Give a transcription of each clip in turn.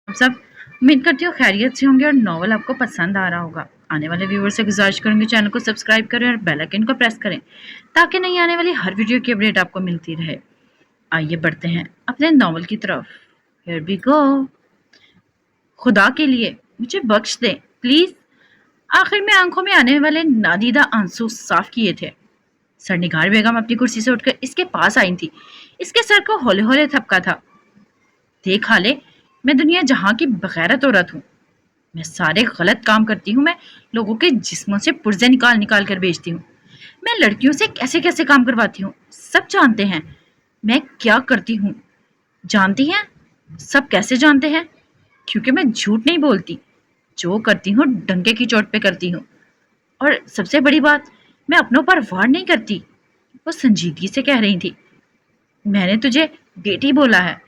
आप सब उम्मीद करती हूँ खैरियत से होंगे और नॉवल आपको पसंद आ रहा होगा। आने वाले व्यूवर से गुजारिश करूंगी चैनल को सब्सक्राइब करें और बेल आइकन को प्रेस करें ताकि नई आने वाली हर वीडियो की अपडेट आपको मिलती रहे। आइए बढ़ते हैं अपने नॉवल की तरफ। Here we go. खुदा के लिए मुझे बख्श दें प्लीज। आखिर में आंखों में आने वाले नादीदा आंसू साफ किए थे। सरनिगार बेगम अपनी कुर्सी से उठकर इसके पास आई थी। इसके सर को हौले हौले थपका था। देख हाले, मैं दुनिया जहां की बगैरत औरत हूँ। मैं सारे गलत काम करती हूँ। मैं लोगों के जिस्मों से पुर्जे निकाल निकाल कर बेचती हूँ। मैं लड़कियों से कैसे कैसे काम करवाती हूँ, सब जानते हैं। मैं क्या करती हूँ जानती हैं? सब कैसे जानते हैं? क्योंकि मैं झूठ नहीं बोलती। जो करती हूँ डंके की चोट पे करती हूँ। और सबसे बड़ी बात, मैं अपनों पर वार नहीं करती। वो संजीदगी से कह रही थी। मैंने तुझे बेटी बोला है।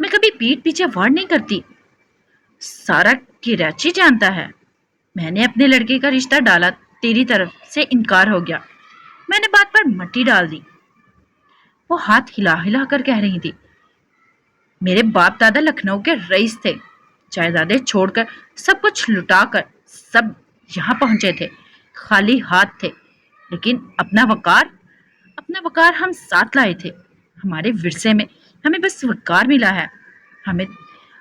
मैं कभी पीठ पीछे वार नहीं करती। सारा किराची जानता है। मैंने अपने लड़के का रिश्ता डाला, तेरी तरफ से इनकार हो गया। मैंने बात पर मट्टी डाल दी। वो हाथ हिला हिला कर कह रही थी। मेरे बाप दादा लखनऊ के रईस थे। जायदादें छोड़कर सब कुछ लुटाकर सब यहाँ पहुंचे थे। खाली हाथ थे, लेकिन अपना वकार हम साथ लाए थे। हमारे विरसे में हमें बस वकार मिला है। हमें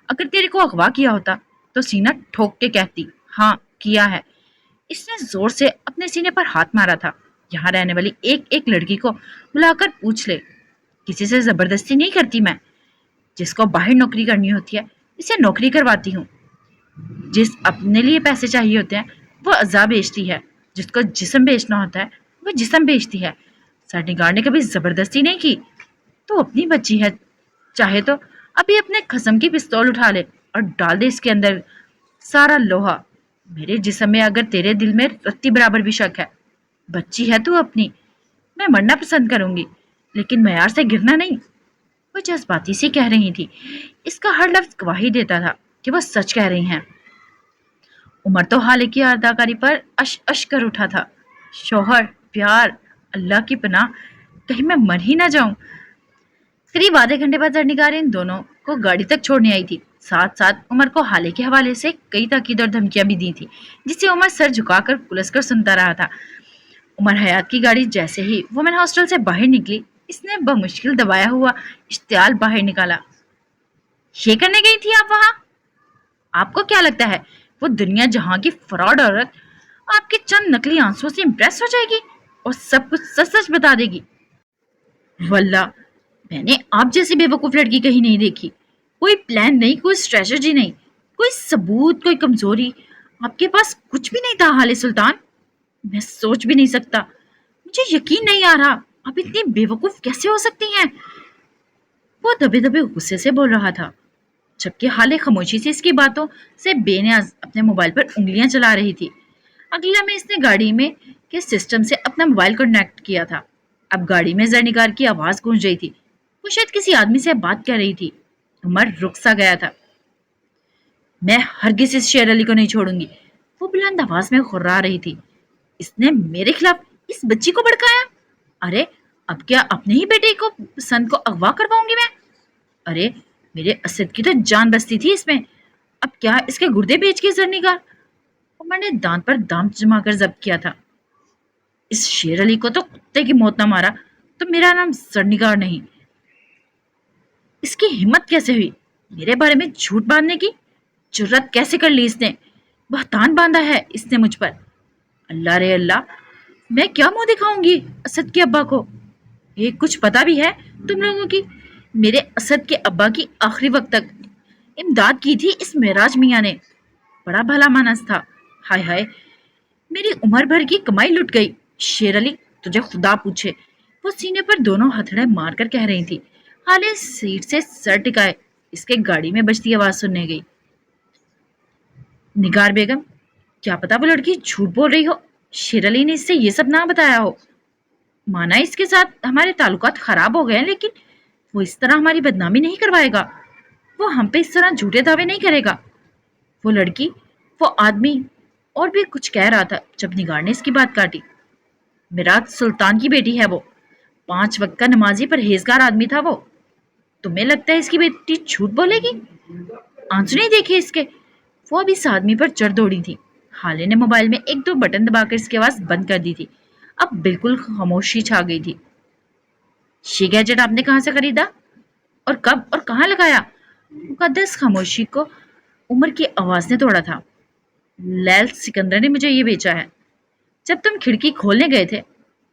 अगर तेरे को अगवा किया होता तो सीना ठोक के कहती, हाँ किया है। इसने जोर से अपने सीने पर हाथ मारा था। यहाँ रहने वाली एक एक लड़की को बुलाकर पूछ ले। किसी से जबरदस्ती नहीं करती मैं। जिसको बाहर नौकरी करनी होती है इसे नौकरी करवाती हूँ। जिस अपने लिए पैसे चाहिए होते हैं वो अज़ा बेचती है। जिसको जिस्म बेचना होता है वो जिस्म बेचती है। सरनिगार ने कभी जबरदस्ती नहीं की। तो अपनी बच्ची है, चाहे तो अभी अपने खसम की पिस्तौल उठा ले और डाल दे इसके अंदर सारा लोहा। मेरे जिस्म में अगर तेरे दिल में रत्ती बराबर भी शक है, बच्ची है तू अपनी। मैं मरना पसंद करूंगी, लेकिन मयार से गिरना नहीं। वो जज्बाती सी कह रही थी। इसका हर लफ्ज गवाही देता था कि वो सच कह रही हैं। उमर तो हाल की अदाकारी पर अश अश कर उठा था। शोहर, प्यार, अल्लाह की पनाह, कहीं मैं मर ही ना जाऊं। करीब आधे घंटे बाद जरनिगार इन दोनों को गाड़ी तक छोड़ने आई थी। साथ साथ उमर को हाले के हवाले से कई ताकीद और धमकियां भी दी थी, जिसे उमर सर झुकाकर पुलस कर सुनता रहा था। उमर हयात की गाड़ी जैसे ही वुमेन हॉस्टल से बाहर निकली, इसने बमुश्किल दबाया हुआ इश्तियाल बाहर निकाला। ये करने गई थी आप वहां? आपको क्या लगता है वो दुनिया जहां की फ्रॉड औरत आपके चंद नकली आंसुओं से इंप्रेस हो जाएगी और सब कुछ सच सच बता देगी? वल्ला, मैंने आप जैसी बेवकूफ लड़की कहीं नहीं देखी। कोई प्लान नहीं, कोई स्ट्रेटजी नहीं, कोई सबूत, कोई कमजोरी। आपके पास कुछ भी नहीं था हाले सुल्तान। मैं सोच भी नहीं सकता। मुझे यकीन नहीं आ रहा आप इतनी बेवकूफ कैसे हो सकती हैं। वो दबे दबे गुस्से से बोल रहा था, जबकि हाले खामोशी से इसकी बातों से बेनियाज अपने मोबाइल पर उंगलियां चला रही थी। अगली में इसने गाड़ी में के सिस्टम से अपना मोबाइल कनेक्ट किया था। अब गाड़ी में जरनिगार की आवाज गूंज रही थी। वो शायद किसी आदमी से बात कर रही थी। उमर रुक सा गया था। मैं हरगिज इस शेर अली को नहीं छोड़ूंगी, वो बुलंद आवाज में खुर्रा रही थी। इसने मेरे खिलाफ इस बच्ची को भड़काया। अरे, अब क्या अपने ही बेटे को सन को अगवा करवाऊंगी मैं? अरे, मेरे असद की तो जान बसती थी इसमें। अब क्या इसके गुर्दे बेच के जरनिगार? उमर ने दांत पर दांत जमाकर जब्त किया था। इस शेर अली को तो कुत्ते की मौत न मारा तो मेरा नाम जरनिगार नहीं। इसकी हिम्मत कैसे हुई मेरे बारे में झूठ बांधने की? जुर्रत कैसे कर ली इसने? बहतान बांधा है इसने मुझ पर। अल्लाह रे अल्लाह, मैं क्या मुंह दिखाऊंगी असद के अब्बा को? ये कुछ पता भी है तुम लोगों की? मेरे असद के अब्बा की आखिरी वक्त तक इमदाद की थी इस मेराज मियाँ ने। बड़ा भला मानस था। हाय हाय, मेरी उम्र भर की कमाई लुट गई। शेर अली, तुझे खुदा पूछे। वो सीने पर दोनों हथड़े मारकर कह रही थी। हाले सीट से सर टिकाए इसके गाड़ी में बजती आवाज सुनने गई। निगार बेगम, क्या पता वो लड़की झूठ बोल रही हो। शेर अली ने इससे ये सब ना बताया हो। माना इसके साथ हमारे ताल्लुकात खराब हो गए, लेकिन वो इस तरह हमारी बदनामी नहीं करवाएगा। वो हम पे इस तरह झूठे दावे नहीं करेगा। वो लड़की, वो आदमी और भी कुछ कह रहा था जब निगार ने इसकी बात काटी। मिराज सुल्तान की बेटी है वो। 5 वक्त का नमाजी परहेजगार आदमी था वो। तुम्हें लगता है इसकी बेटी झूठ बोलेगी? आंसू नहीं देखे इसके। वो अभी इस आदमी पर चढ़ दौड़ी थी। हाले ने मोबाइल में एक दो बटन दबाकर इसकी आवाज बंद कर दी थी। अब बिल्कुल खामोशी छा गई थी। ये गैजेट आपने कहाँ से खरीदा और कब और कहाँ लगाया? मुकद्दस खामोशी को उमर की आवाज ने तोड़ा था। लैल सिकंदर ने मुझे ये बेचा है। जब तुम खिड़की खोलने गए थे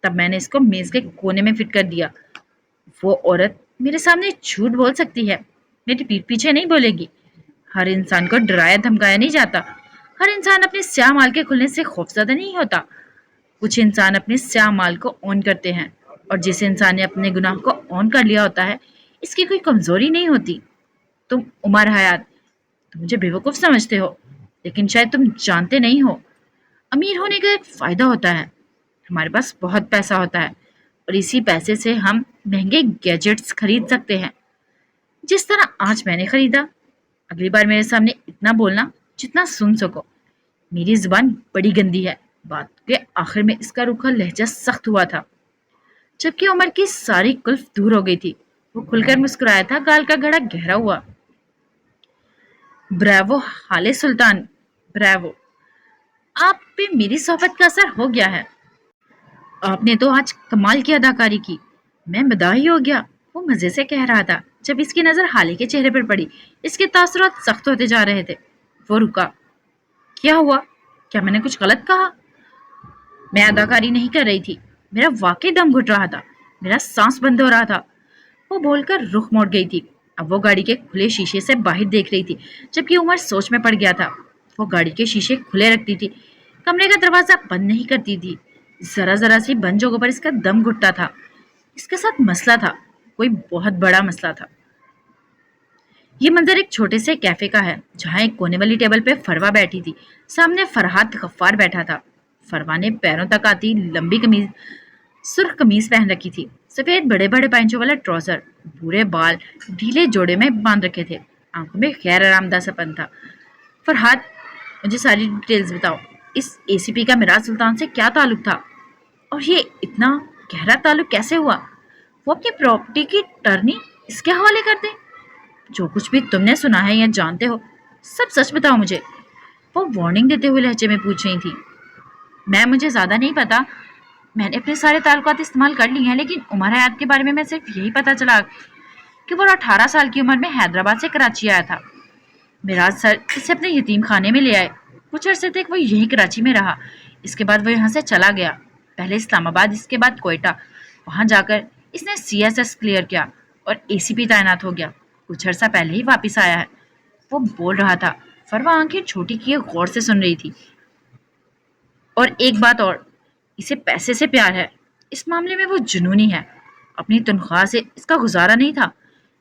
तब मैंने इसको मेज के कोने में फिट कर दिया। वो औरत मेरे सामने झूठ बोल सकती है, मेरी पीठ पीछे नहीं बोलेगी। हर इंसान को डराया धमकाया नहीं जाता। हर इंसान अपने स्याह माल के खुलने से खौफजदा नहीं होता। कुछ इंसान अपने स्याह माल को ऑन करते हैं, और जिस इंसान ने अपने गुनाह को ऑन कर लिया होता है, इसकी कोई कमजोरी नहीं होती। तुम उमर हयात, तुम मुझे बेवकूफ समझते हो, लेकिन शायद तुम जानते नहीं हो, अमीर होने का एक फायदा होता है। हमारे पास बहुत पैसा होता है और इसी पैसे से हम महंगे गैजेट्स खरीद सकते हैं, जिस तरह आज मैंने खरीदा। अगली बार मेरे सामने इतना बोलना जितना सुन सको। मेरी जुबान बड़ी गंदी है। बात के आखिर में इसका रूखा लहजा सख्त हुआ था, जबकि उमर की सारी कुल्फ दूर हो गई थी। वो खुलकर मुस्कुराया था, गाल का घड़ा गहरा हुआ। ब्रावो हाले सुल्तान, ब्रावो। आप पे मेरी सोहबत का असर हो गया है। आपने तो आज कमाल की अदाकारी की। मैं मदाही हो गया। वो मजे से कह रहा था जब इसकी नजर हाले के चेहरे पर पड़ी। इसके तासुरात सख्त होते जा रहे थे। वो रुका। क्या हुआ? क्या मैंने कुछ गलत कहा? मैं अदाकारी नहीं कर रही थी, मेरा वाकई दम घुट रहा था, मेरा सांस बंद हो रहा था। वो बोलकर रुख मोड़ गई थी। अब वो गाड़ी के खुले शीशे से बाहर देख रही थी, जबकि उमर सोच में पड़ गया था। वो गाड़ी के शीशे खुले रखती थी, कमरे का दरवाजा बंद नहीं करती थी। जरा जरा सी बंद जगहों पर इसका दम घुटता था। इसके साथ मसला था, कोई बहुत बड़ा मसला था। ये मंजर एक छोटे से कैफे का है, जहाँ एक कोने वाली टेबल पे फरवा बैठी थी। सामने फरहाद गफ्फार बैठा था। फरवा ने पैरों तक आती लंबी कमीज, सुर्ख कमीज पहन रखी थी। सफेद बड़े बड़े पैंचों वाला ट्राउजर, भूरे बाल ढीले जोड़े में बांध रखे थे। आंखों में खैर आरामदा सपन था। फरहाद, मुझे सारी डिटेल्स बताओ। इस एसीपी का मिराज सुल्तान से क्या ताल्लुक था, और ये इतना गहरा ताल्लुक कैसे हुआ? वो अपनी प्रॉपर्टी की टर्नी इसके हवाले कर दे। जो कुछ भी तुमने सुना है या जानते हो, सब सच बताओ मुझे। वो वार्निंग देते हुए लहजे में पूछ रही थी। मुझे ज्यादा नहीं पता, मैंने अपने सारे ताल्लुकात इस्तेमाल कर लिए हैं, लेकिन उमर हयात के बारे में मैं सिर्फ यही पता चला कि वो 18 साल की उम्र में हैदराबाद से कराची आया था। मिराज सर इसे अपने यतीम खाने में ले आए। कुछ अरसे तक वो यही कराची में रहा। इसके बाद वो यहाँ से चला गया, पहले इस्लामाबाद, इसके बाद कोयटा। वहाँ जाकर इसने CSS क्लियर किया और ACP तैनात हो गया। कुछ अर्सा पहले ही वापस आया है। वो बोल रहा था। फरवा आंखें छोटी किए गौर से सुन रही थी। और एक बात और, इसे पैसे से प्यार है। इस मामले में वो जुनूनी है। अपनी तनख्वाह से इसका गुजारा नहीं था।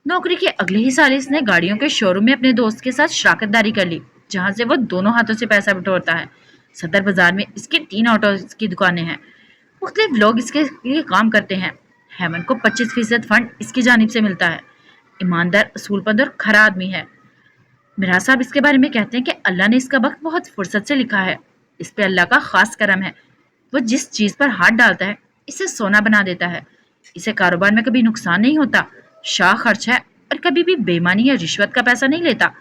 नौकरी के अगले ही साल इसने गाड़ियों के शोरूम में अपने दोस्त के साथ शराकतदारी कर ली, जहां से वो दोनों हाथों से पैसा बटोरता है। सदर बाजार में इसके 3 ऑटो की दुकानें हैं। मुख्तलिफ लोग इसके लिए काम करते हैं। हेमंत को 25% फंड इसकी जानिब से मिलता है। ईमानदार, असूलमंद और खरा आदमी है। मिराज साहब इसके बारे में कहते हैं कि अल्लाह ने इसका वक्त बहुत फुर्सत से लिखा है। इस पे अल्लाह का खास करम है। वो जिस चीज पर हाथ डालता है इसे सोना बना देता है। इसे कारोबार में कभी नुकसान नहीं होता। शाह खर्च है और कभी भी बेईमानी या रिश्वत का पैसा नहीं लेता।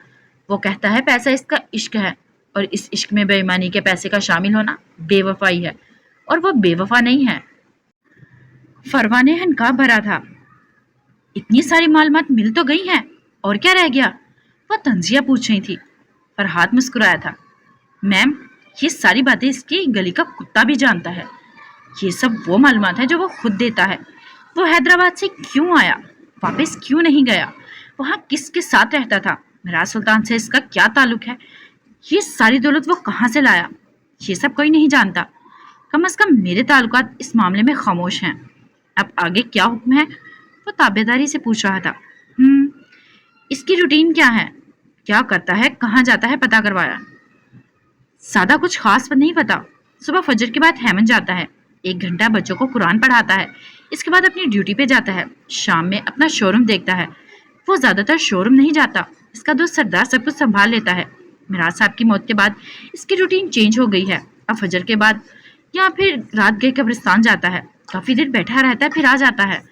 वो कहता है पैसा इसका इश्क है, और इस इश्क में बेईमानी के पैसे का शामिल होना बेवफाई है, और वो बेवफा नहीं है। फरवा ने हनका भरा था। इतनी सारी मालूमात मिल तो गई हैं, और क्या रह गया? वह तंजिया पूछ रही थी। फरहाद मुस्कुराया था। मैम, ये सारी बातें इसकी गली का कुत्ता भी जानता है। ये सब वो मालूमात है जो वो खुद देता है। वो हैदराबाद से क्यों आया, वापस क्यों नहीं गया, वहाँ किसके साथ रहता था, मिराज सुल्तान से इसका क्या ताल्लुक है, ये सारी दौलत वो कहाँ से लाया, ये सब कोई नहीं जानता। कम से कम मेरे ताल्लुकात इस मामले में खामोश हैं। अब आगे क्या हुक्म है? वो ताबेदारी से पूछ रहा था। इसकी रूटीन क्या है, क्या करता है, कहाँ जाता है, पता करवाया। सादा कुछ खास नहीं पता। सुबह फजर के बाद हेमंत जाता है, 1 घंटा बच्चों को कुरान पढ़ाता है। इसके बाद अपनी ड्यूटी पे जाता है। शाम में अपना शोरूम देखता है। वो ज्यादातर शोरूम नहीं जाता, इसका दोस्त सरदार सब कुछ संभाल लेता है। मिराज साहब की मौत के बाद इसकी रूटीन चेंज हो गई है। अब फजर के बाद या फिर रात गए कब्रिस्तान जाता है, काफी देर बैठा रहता है, फिर आ जाता है।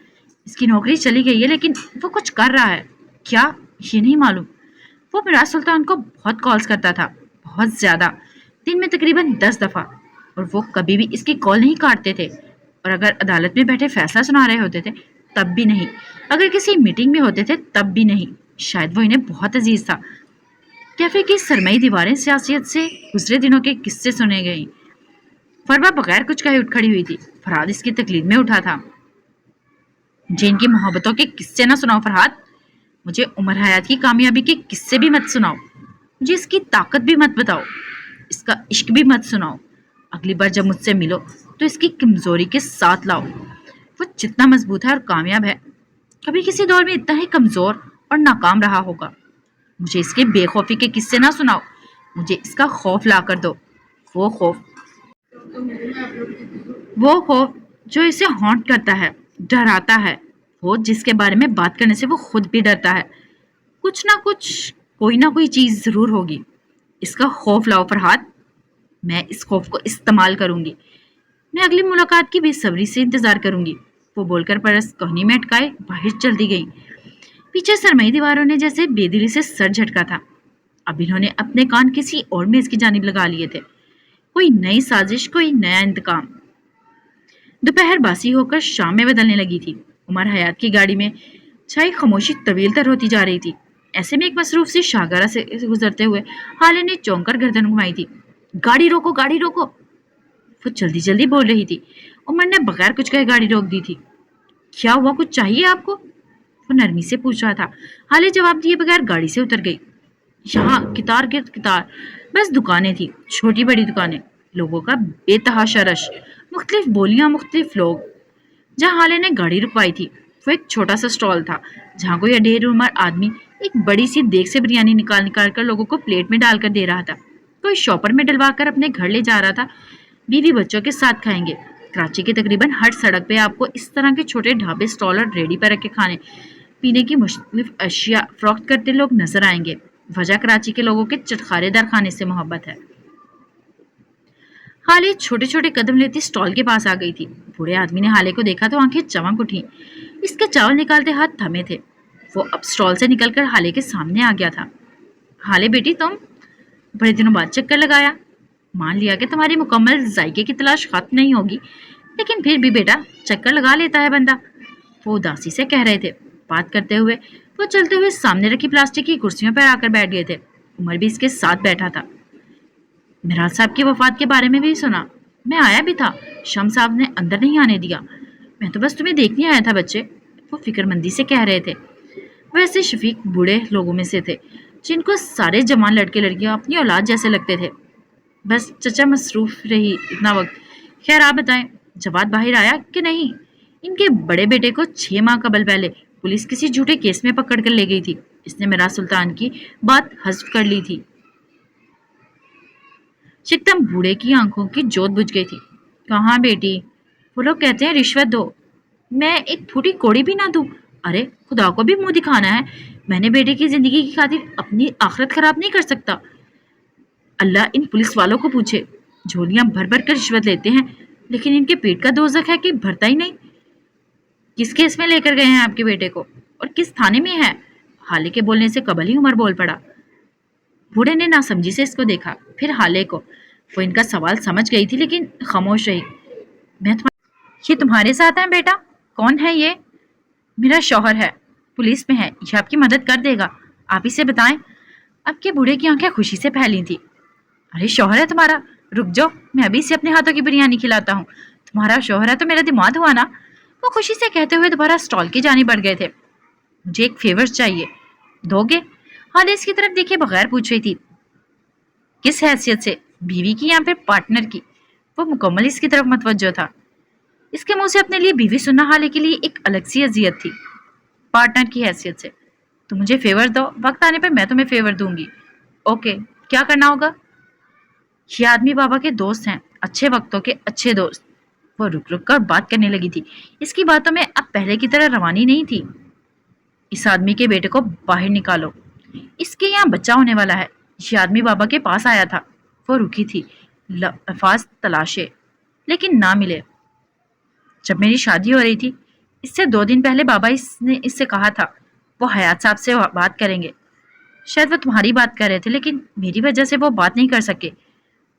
इसकी नौकरी चली गई है, लेकिन वो कुछ कर रहा है। क्या, ये नहीं मालूम। وہ میراث سلطان کو بہت کالز کرتا تھا، بہت زیادہ، دن میں تقریباً 10 دفعہ، اور وہ کبھی بھی اس کی کال نہیں کاٹتے تھے، اور اگر عدالت میں بیٹھے فیصلہ سنا رہے ہوتے تھے تب بھی نہیں، اگر کسی میٹنگ میں ہوتے تھے تب بھی نہیں۔ شاید وہ انہیں بہت عزیز تھا۔ کیفے کی سرمئی دیواریں سیاست سے گزرے دنوں کے قصے سنے گئیں۔ فربا بغیر کچھ کہے اٹھ کھڑی ہوئی تھی۔ فرحاد اس کی تقلید میں اٹھا تھا۔ جن کی محبتوں کے قصے نہ سناؤ فرحاد، مجھے عمر حیات کی کامیابی کے قصے بھی مت سناؤ، مجھے اس کی طاقت بھی مت بتاؤ، اس کا عشق بھی مت سناؤ۔ اگلی بار جب مجھ سے ملو تو اس کی کمزوری کے ساتھ لاؤ۔ وہ جتنا مضبوط ہے اور کامیاب ہے، کبھی کسی دور میں اتنا ہی کمزور اور ناکام رہا ہوگا۔ مجھے اس کے بے خوفی کے قصے نہ سناؤ، مجھے اس کا خوف لا کر دو۔ وہ خوف جو اسے ہانٹ کرتا ہے، ڈراتا ہے، وہ جس کے بارے میں بات کرنے سے وہ خود بھی ڈرتا ہے۔ کچھ نہ کچھ، کوئی نہ کوئی چیز ضرور ہوگی۔ اس کا خوف لاؤ فرحاد، میں اس خوف کو استعمال کروں گی۔ میں اگلی ملاقات کی بے صبری سے انتظار کروں گی۔ وہ بول کر پرس کوہنی میں اٹکائے باہر چلتی گئی۔ پیچھے سرمئی دیواروں نے جیسے بے دلی سے سر جھٹکا تھا۔ اب انہوں نے اپنے کان کسی اور میز کی جانب لگا لیے تھے۔ کوئی نئی سازش، کوئی نیا انتقام۔ دوپہر باسی ہو کر شام میں بدلنے لگی تھی۔ عمر حیات کی گاڑی میں چھائی خاموشی طویل تر ہوتی جا رہی تھی۔ ایسے میں ایک مصروف سی شاہگرہ سے گزرتے ہوئے حالے نے چونک کر گردن گھمائی تھی۔ گاڑی روکو، گاڑی روکو، وہ جلدی جلدی بول رہی تھی۔ عمر نے بغیر کچھ کہے گاڑی روک دی تھی۔ کیا ہوا، کچھ چاہیے آپ کو؟ وہ نرمی سے پوچھ رہا تھا۔ حالے جواب دیے بغیر گاڑی سے اتر گئی۔ یہاں قطار گرد قطار، بس دکانیں تھی، چھوٹی بڑی دکانیں، لوگوں کا بے تحاشا رش، مختلف بولیاں، مختلف لوگ۔ جہاں حالے نے گاڑی رکوائی تھی وہ ایک چھوٹا سا سٹال تھا، جہاں کوئی اڈھیر عمر آدمی ایک بڑی سی دیگ سے بریانی نکال کر لوگوں کو پلیٹ میں ڈال کر دے رہا تھا۔ کوئی شاپر میں ڈلوا کر اپنے گھر لے جا رہا تھا، بیوی بچوں کے ساتھ کھائیں گے۔ کراچی کے تقریباً ہر سڑک پہ آپ کو اس طرح کے چھوٹے ڈھابے، سٹال اور ریڈی پر رکھے کھانے پینے کی مختلف اشیاء فروخت کرتے لوگ نظر آئیں گے۔ وجہ کراچی کے لوگوں کے چٹخارے دار کھانے سے محبت ہے۔ حالے چھوٹے چھوٹے قدم لیتی سٹال کے پاس آ گئی تھی۔ بوڑھے آدمی نے حالے کو دیکھا تو آنکھیں چمک اٹھی۔ اس کے چاول نکالتے ہاتھ تھمے تھے۔ وہ اب سٹال سے نکل کر حالے کے سامنے آ گیا تھا۔ حالے بیٹی، تم بڑے دنوں بعد چکر لگایا۔ مان لیا کہ تمہاری مکمل ذائقے کی تلاش ختم نہیں ہوگی، لیکن پھر بھی بیٹا چکر لگا لیتا ہے بندہ، وہ اداسی سے کہہ رہے تھے۔ بات کرتے ہوئے وہ چلتے ہوئے سامنے رکھی پلاسٹک کی کرسیوں پر آ کر بیٹھ گئے تھے۔ عمر بھی اس کے ساتھ بیٹھا تھا۔ میراث صاحب کی وفات کے بارے میں بھی سنا، میں آیا بھی تھا، شام صاحب نے اندر نہیں آنے دیا، میں تو بس تمہیں دیکھنے آیا تھا بچے، وہ فکر مندی سے کہہ رہے تھے۔ ویسے شفیق بوڑھے لوگوں میں سے تھے جن کو سارے جوان لڑکے لڑکیاں اپنی اولاد جیسے لگتے تھے۔ بس چچا مصروف رہی اتنا وقت۔ خیر آپ بتائیں، جواد باہر آیا کہ نہیں؟ ان کے بڑے بیٹے کو 6 ماہ قبل پہلے پولیس کسی جھوٹے کیس میں پکڑ کر لے گئی تھی۔ اس نے میراث سلطان کی بات حذف کر لی تھی۔ شکتم بوڑھے کی آنکھوں کی جوت بجھ گئی تھی۔ کہاں بیٹی؟ وہ لوگ کہتے ہیں رشوت دو، میں ایک پھوٹی کوڑی بھی نہ دوں۔ ارے خدا کو بھی منہ دکھانا ہے، میں نے بیٹے کی زندگی کی خاطر اپنی آخرت خراب نہیں کر سکتا۔ اللہ ان پولیس والوں کو پوچھے، جھولیاں بھر بھر کر رشوت لیتے ہیں، لیکن ان کے پیٹ کا دوزخ ہے کہ بھرتا ہی نہیں۔ کس کیس میں لے کر گئے ہیں آپ کے بیٹے کو، اور کس تھانے میں ہے؟ حالے کے بولنے سے قبل ہی عمر بول پڑا۔ بوڑھے نے ناسمجھی سے اس کو دیکھا، پھر حالے کو۔ وہ ان کا سوال سمجھ گئی تھی لیکن خاموش رہی۔ یہ تمہارے ساتھ ہیں بیٹا؟ کون ہے یہ؟ میرا شوہر ہے، پولیس میں ہے، یہ آپ کی مدد کر دے گا، آپ اسے بتائیں۔ اب کے بوڑھے کی آنکھیں خوشی سے پھیلی تھی۔ ارے شوہر ہے تمہارا؟ رک جاؤ، میں ابھی سے اپنے ہاتھوں کی بریانی کھلاتا ہوں۔ تمہارا شوہر ہے تو میرا دماغ ہوا نا؟ وہ خوشی سے کہتے ہوئے دوبارہ سٹال کی جانب بڑھ گئے تھے۔ مجھے ایک فیور چاہیے، دو گے؟ حالے اس کی طرف دیکھے بغیر پوچھ رہی تھی۔ کس حیثیت سے، بیوی کی یا پھر پارٹنر کی؟ وہ مکمل اس کی طرف متوجہ تھا۔ اس کے منہ سے اپنے لیے بیوی سننا حالے کے لیے ایک الگ سی اذیت تھی۔ پارٹنر کی حیثیت سے تو مجھے فیور دو، وقت آنے پر میں تمہیں فیور دوں گی۔ اوکے، کیا کرنا ہوگا؟ یہ آدمی بابا کے دوست ہیں، اچھے وقتوں کے اچھے دوست۔ وہ رک رک کر بات کرنے لگی تھی۔ اس کی باتوں میں اب پہلے کی طرح روانی نہیں تھی۔ اس آدمی کے بیٹے کو باہر نکالو، اس کے یہاں بچہ ہونے والا ہے۔ یہ آدمی بابا کے پاس آیا تھا۔ وہ رکی تھی، الفاظ تلاشے لیکن نہ ملے۔ جب میری شادی ہو رہی تھی، اس سے 2 دن پہلے بابا نے اس سے کہا تھا وہ حیات صاحب سے بات کریں گے۔ शायद वो तुम्हारी बात कर रहे थे, लेकिन मेरी वजह से वो बात नहीं कर सके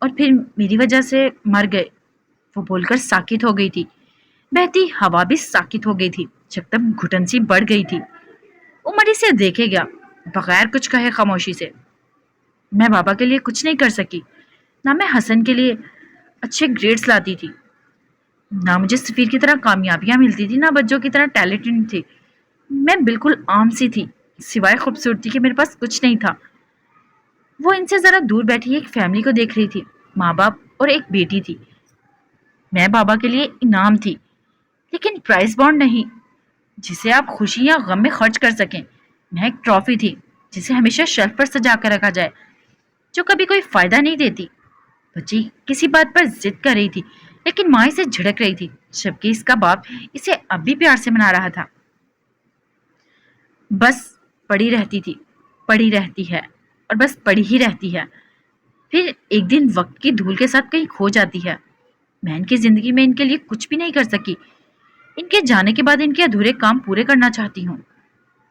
और फिर मेरी वजह से मर गए, वो बोलकर साकित हो गई थी। बहती हवा भी साकित हो गई थी। जगदम घुटन सी बढ़ गई थी। उमर इसे देखे गया, बगैर कुछ कहे खामोशी से। मैं बाबा के लिए कुछ नहीं कर सकी, ना मैं हसन के लिए अच्छे ग्रेड्स लाती थी, ना मुझे सफीर की तरह कामयाबियां मिलती थी, ना बच्चों की तरह टैलेंटेड थी। मैं बिल्कुल आम सी थी, सिवाय खूबसूरती के मेरे पास कुछ नहीं था। वो इनसे जरा दूर बैठी एक फैमिली को देख रही थी, माँ बाप और एक बेटी थी। मैं बाबा के लिए इनाम थी, लेकिन प्राइस बॉन्ड नहीं जिसे आप खुशी या गम में खर्च कर सकें। मैं एक ट्रॉफी थी जिसे हमेशा शेल्फ पर सजा कर रखा जाए, जो कभी कोई फायदा नहीं देती। बच्ची किसी बात पर जिद कर रही थी, लेकिन माँ इसे झिड़क रही थी, जबकि इसका बाप इसे अब भी प्यार से मना रहा था। बस पड़ी रहती थी, पड़ी रहती है और बस पड़ी ही रहती है। फिर एक दिन वक्त की धूल के साथ कहीं खो जाती है। मैं इनकी जिंदगी में इनके लिए कुछ भी नहीं कर सकी। इनके जाने के बाद इनके अधूरे काम पूरे करना चाहती हूँ।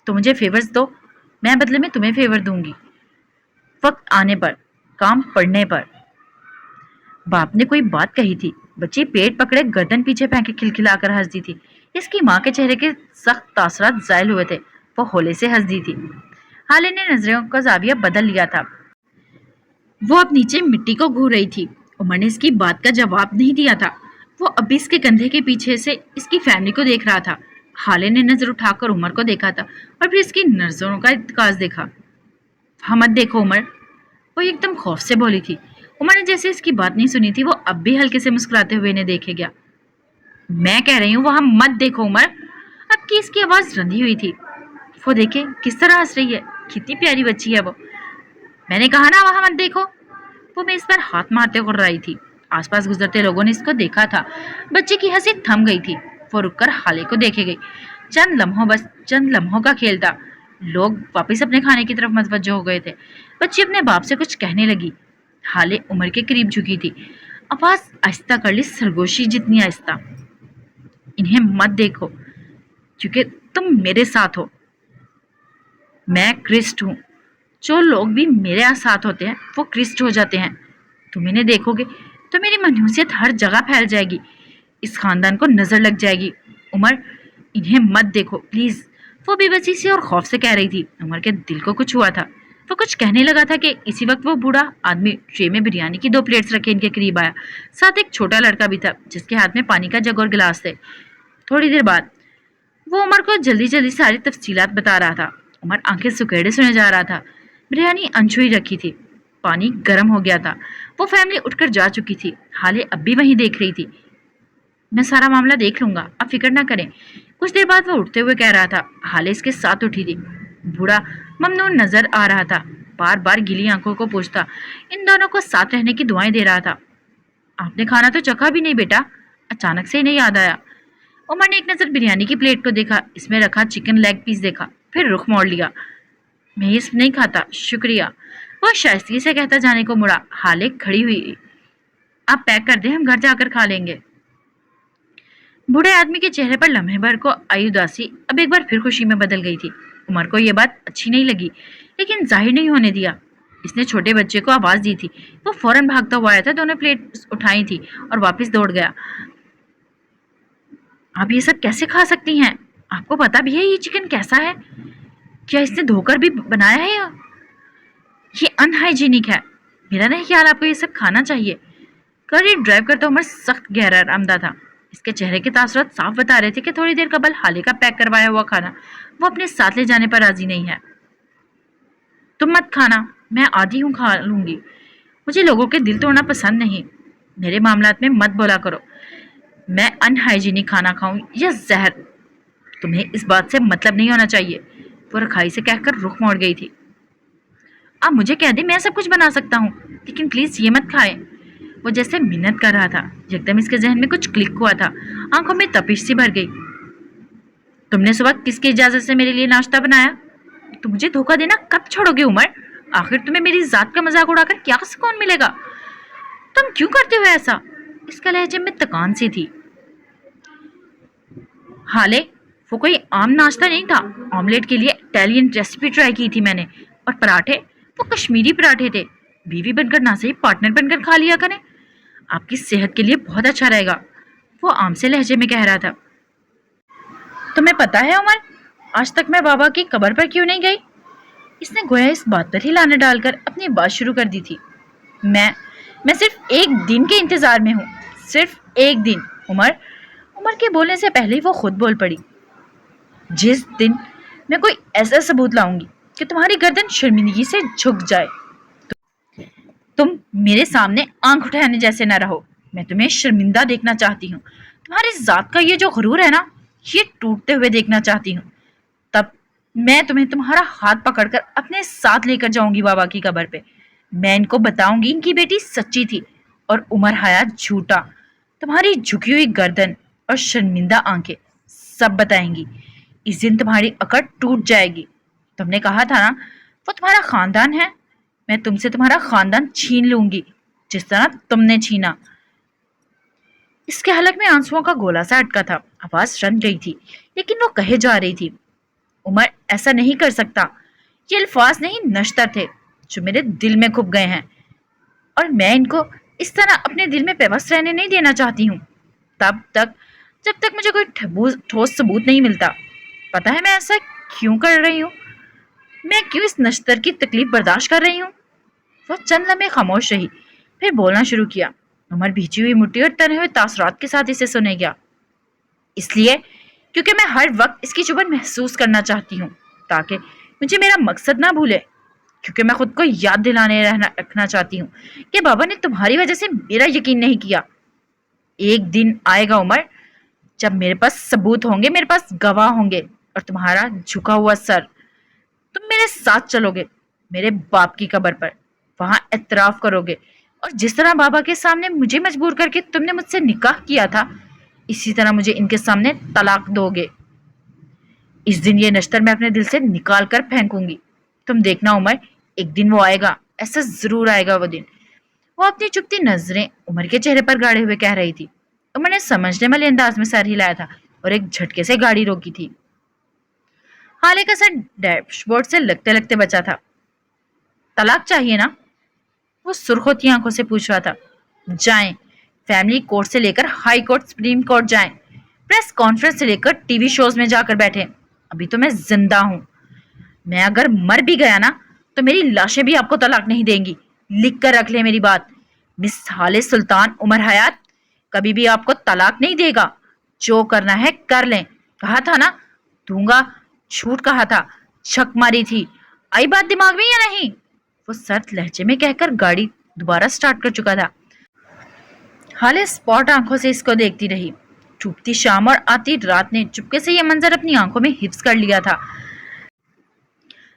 तो मुझे फेवर्स दो, मैं बदले में तुम्हें फेवर दूंगी, वक्त आने पर, काम पड़ने पर। बाप ने कोई बात कही थी। बच्ची पेट पकड़े गर्दन पीछे फेंके खिलखिलाकर हंस दी थी। इसकी माँ के चेहरे के सख्त तासरात जायल हुए थे। वो होले से हंस दी थी। हाले ने नजरों का जाविया बदल लिया था। वो अब नीचे मिट्टी को घूर रही थी। उमर ने इसकी बात का जवाब नहीं दिया था। वो अभी इसके कंधे के पीछे से इसकी फैमिली को देख रहा था। हाले ने नजर उठाकर उमर को देखा था और फिर इसकी नजरों का इत्काज देखा। हाँ मत देखो उमर, वो एकदम खौफ से बोली थी। उमर ने जैसे इसकी बात नहीं सुनी थी, वो अब भी हल्के से मुस्कुराते हुए इन्हें देखे गया। मैं कह रही हूँ वहां मत देखो उमर। अब की इसकी आवाज रंधी हुई थी। वो देखे किस तरह हंस रही है, कितनी प्यारी बच्ची है वो। मैंने कहा ना वहां मत देखो। वो मैं इस पर हाथ मारते हुए रही थी। आसपास गुजरते लोगों ने इसको देखा था। बच्चे की हंसी थम गई थी। वो रुककर हाले को देखे गई। चंद लम्हों, बस चंद लम्हों का खेल था। लोग वापस अपने खाने की तरफ मतवज्जो हो गए थे। बच्ची अपने बाप से कुछ कहने लगी। हाले उमर के करीब झुकी थी, आवाज आहिस्ता कर ली, सरगोशी जितनी आहिस्ता। इन्हें मत देखो क्योंकि तुम मेरे साथ हो। मैं क्रिस्ट हूँ। जो लोग भी मेरे साथ होते हैं वो क्रिस्ट हो जाते हैं। तुम इन्हें देखोगे तो मेरी मनहूसियत हर जगह फैल जाएगी, इस खानदान को नजर लग जाएगी। उमर इन्हें मत देखो प्लीज। वो बेबसी से और खौफ से कह रही थी। उमर के दिल को कुछ हुआ था। वो कुछ कहने लगा था कि इसी वक्त वो बूढ़ा आदमी ट्रे में बिरयानी की 2 प्लेट्स रखे इनके करीब आया। साथ एक छोटा लड़का भी था जिसके हाथ में पानी का जग और गिलास थे। थोड़ी देर बाद वो उमर को जल्दी जल्दी सारी तफसीलात बता रहा था। उमर आंखें सुकेड़े सुने जा रहा था। बिरयानी अनछुई रखी थी, पानी गर्म हो गया था। वो फैमिली उठकर जा चुकी थी। हाले अब भी वहीं देख रही थी। मैं सारा मामला देख लूंगा, आप फिक्र ना करें। कुछ देर बाद वो उठते हुए कह रहा था। हाले इसके साथ उठी थी। बूढ़ा ममनून नजर आ रहा था, बार बार गिली आंखों को पूछता, इन दोनों को साथ रहने की दुआएं दे रहा था। आपने खाना तो चखा भी नहीं बेटा, अचानक से इन्हें याद आया। उमर ने एक नजर बिरयानी की प्लेट को देखा, इसमें रखा चिकन लेग पीस देखा, फिर रुख मोड़ लिया। मैं ये सब नहीं खाता, शुक्रिया। वो शाइस्तगी से कहता जाने को मुड़ा। हाले खड़ी हुई। आप पैक कर दें, हम घर जाकर खा लेंगे। बूढ़े आदमी के चेहरे पर लम्हे भर को आई उदासी अब एक बार फिर खुशी में बदल गई थी। उमर को यह बात अच्छी नहीं लगी, लेकिन जाहिर नहीं होने दिया। इसने छोटे बच्चे को आवाज दी थी। वो फौरन भागता हुआ आया था, दोनों प्लेट उठाई थी और वापस दौड़ गया। आप ये सब कैसे खा सकती हैं? आपको पता भी है ये चिकन कैसा है? क्या इसने धोकर भी बनाया है? ये अनहाइजीनिक है। मेरा नहीं ख्याल आपको ये सब खाना चाहिए। गाड़ी ड्राइव करता उमर सख्त गहरा आरामदा था। इसके चेहरे के तासुरात साफ बता रहे थे कि थोड़ी देर कबल हाले का पैक करवाया हुआ खाना वो अपने साथ ले जाने पर राजी नहीं है। तुम मत खाना, मैं आधी हूँ, खा लूंगी। मुझे लोगों के दिल तोड़ना पसंद नहीं। मेरे मामलात में मत बोला करो। मैं अनहाइजीनिक खाना खाऊं या जहर, तुम्हें इस बात से मतलब नहीं होना चाहिए। वो रखाई से कहकर रुख मोड़ गई थी। आप मुझे कह दे, मैं सब कुछ बना सकता हूँ, लेकिन प्लीज ये मत खाएं। वो जैसे मिन्नत कर रहा था। एकदम इसके जहन में कुछ क्लिक हुआ था। आंखों में तपिश सी भर गई। तुमने सुबह किसकी इजाजत से मेरे लिए नाश्ता बनाया? तुम मुझे धोखा देना कब छोड़ोगे उमर? आखिर तुम्हें मेरी जात का मजाक उड़ाकर क्या सुकून मिलेगा? तुम क्यों करते हो ऐसा? इसका लहजे में तकान सी थी। हाले वो कोई आम नाश्ता नहीं था। ऑमलेट के लिए इटालियन रेसिपी ट्राई की थी मैंने। और पराठे, वो कश्मीरी पराठे थे। बीवी बनकर ना सही पार्टनर बनकर खा लिया करें, आपकी सेहत के लिए बहुत अच्छा रहेगा, वो आम से लहजे में कह रहा था। तुम्हें पता है उमर, आज तक मैं बाबा की कब्र पर क्यों नहीं गई? इसने गोया इस बात पर ही लाना डालकर अपनी बात शुरू कर दी थी। मैं सिर्फ एक दिन के इंतजार में हूँ, सिर्फ एक दिन। उमर उमर के बोलने से पहले ही वो खुद बोल पड़ी। जिस दिन मैं कोई ऐसा सबूत लाऊंगी कि तुम्हारी गर्दन शर्मिंदगी से झुक जाए, तुम मेरे सामने आंख उठाने जैसे ना रहो। मैं तुम्हें शर्मिंदा देखना चाहती हूँ। तुम्हारी जात का ये जो गुरूर है ना, ये टूटते हुए देखना चाहती हूँ। तब मैं तुम्हें तुम्हारा हाथ पकड़कर अपने साथ लेकर जाऊंगी बाबा की कब्र पे। मैं इनको बताऊंगी इनकी बेटी सच्ची थी और उमर हयात झूठा। तुम्हारी झुकी हुई गर्दन और शर्मिंदा आंखें सब बताएंगी। इस दिन तुम्हारी अकड़ टूट जाएगी। तुमने कहा था ना वो तुम्हारा खानदान है, मैं तुमसे तुम्हारा खानदान छीन लूंगी जिस तरह तुमने छीना। इसके हलक में आंसुओं का गोला सा अटका था, आवाज रन गई थी, लेकिन वो कहे जा रही थी। उमर ऐसा नहीं कर सकता। ये अल्फाज नहीं नश्तर थे जो मेरे दिल में घुप गए हैं, और मैं इनको इस तरह अपने दिल में पेवस्त रहने नहीं देना चाहती हूँ तब तक जब तक मुझे कोई ठोस सबूत नहीं मिलता। पता है मैं ऐसा क्यों कर रही हूँ? मैं क्यों इस नश्तर की तकलीफ बर्दाश्त कर रही हूँ? वो चंद लम्हे खामोश रही, फिर बोलना शुरू किया। उमर भीजी हुई मुट्ठी और तने हुए तासरात के साथ इसे सुने गया। इसलिए क्योंकि मैं हर वक्त इसकी चुभन महसूस करना चाहती हूँ, ताकि मुझे मेरा मकसद ना भूले। क्योंकि मैं खुद को याद दिलाने रखना चाहती हूँ कि बाबा ने तुम्हारी वजह से मेरा यकीन नहीं किया। एक दिन आएगा उमर, जब मेरे पास सबूत होंगे, मेरे पास गवाह होंगे, और तुम्हारा झुका हुआ सर, तुम मेरे साथ चलोगे मेरे बाप की कब्र पर, वहां एतराफ करोगे, और जिस तरह बाबा के सामने मुझे मजबूर करके तुमने मुझसे निकाह किया था, इसी तरह मुझे इनके सामने तलाक दोगे। इस दिन ये नश्तर मैं अपने दिल से निकाल कर फेंकूंगी। तुम देखना उमर, एक दिन वो आएगा, ऐसा जरूर आएगा वो दिन। वो अपनी चुपती नजरें उमर के चेहरे पर गाड़े हुए कह रही थी। उमर ने समझने वाले अंदाज में सर हिलाया था और एक झटके से गाड़ी रोकी थी। हाले का सर डैशबोर्ड से लगते लगते बचा था। तलाक चाहिए ना? वो सुर्ख होती आंखों से पूछ रहा था। जाएं, फैमिली कोर्ट से लेकर हाई कोर्ट, सुप्रीम कोर्ट जाएं, प्रेस कॉन्फ्रेंस से लेकर टीवी शोज में जाकर बैठे। अभी तो मैं जिंदा हूं। मैं अगर मर भी गया ना, तो मेरी लाशें भी आपको तलाक नहीं देंगी। लिख कर रख ले मेरी बात। मिस हाले सुल्तान उमर हयात कभी भी आपको तलाक नहीं देगा। जो करना है कर लें। कहा था ना दूंगा, झूठ कहा था, छक मारी थी। आई बात दिमाग में या नहीं? वो सर्द लहजे में कहकर गाड़ी दोबारा स्टार्ट कर चुका था। हाले स्पॉट आंखों से इसको देखती रही। टूटती शाम और आती रात ने चुपके से यह मंजर अपनी आंखों में हिफ्स कर लिया था।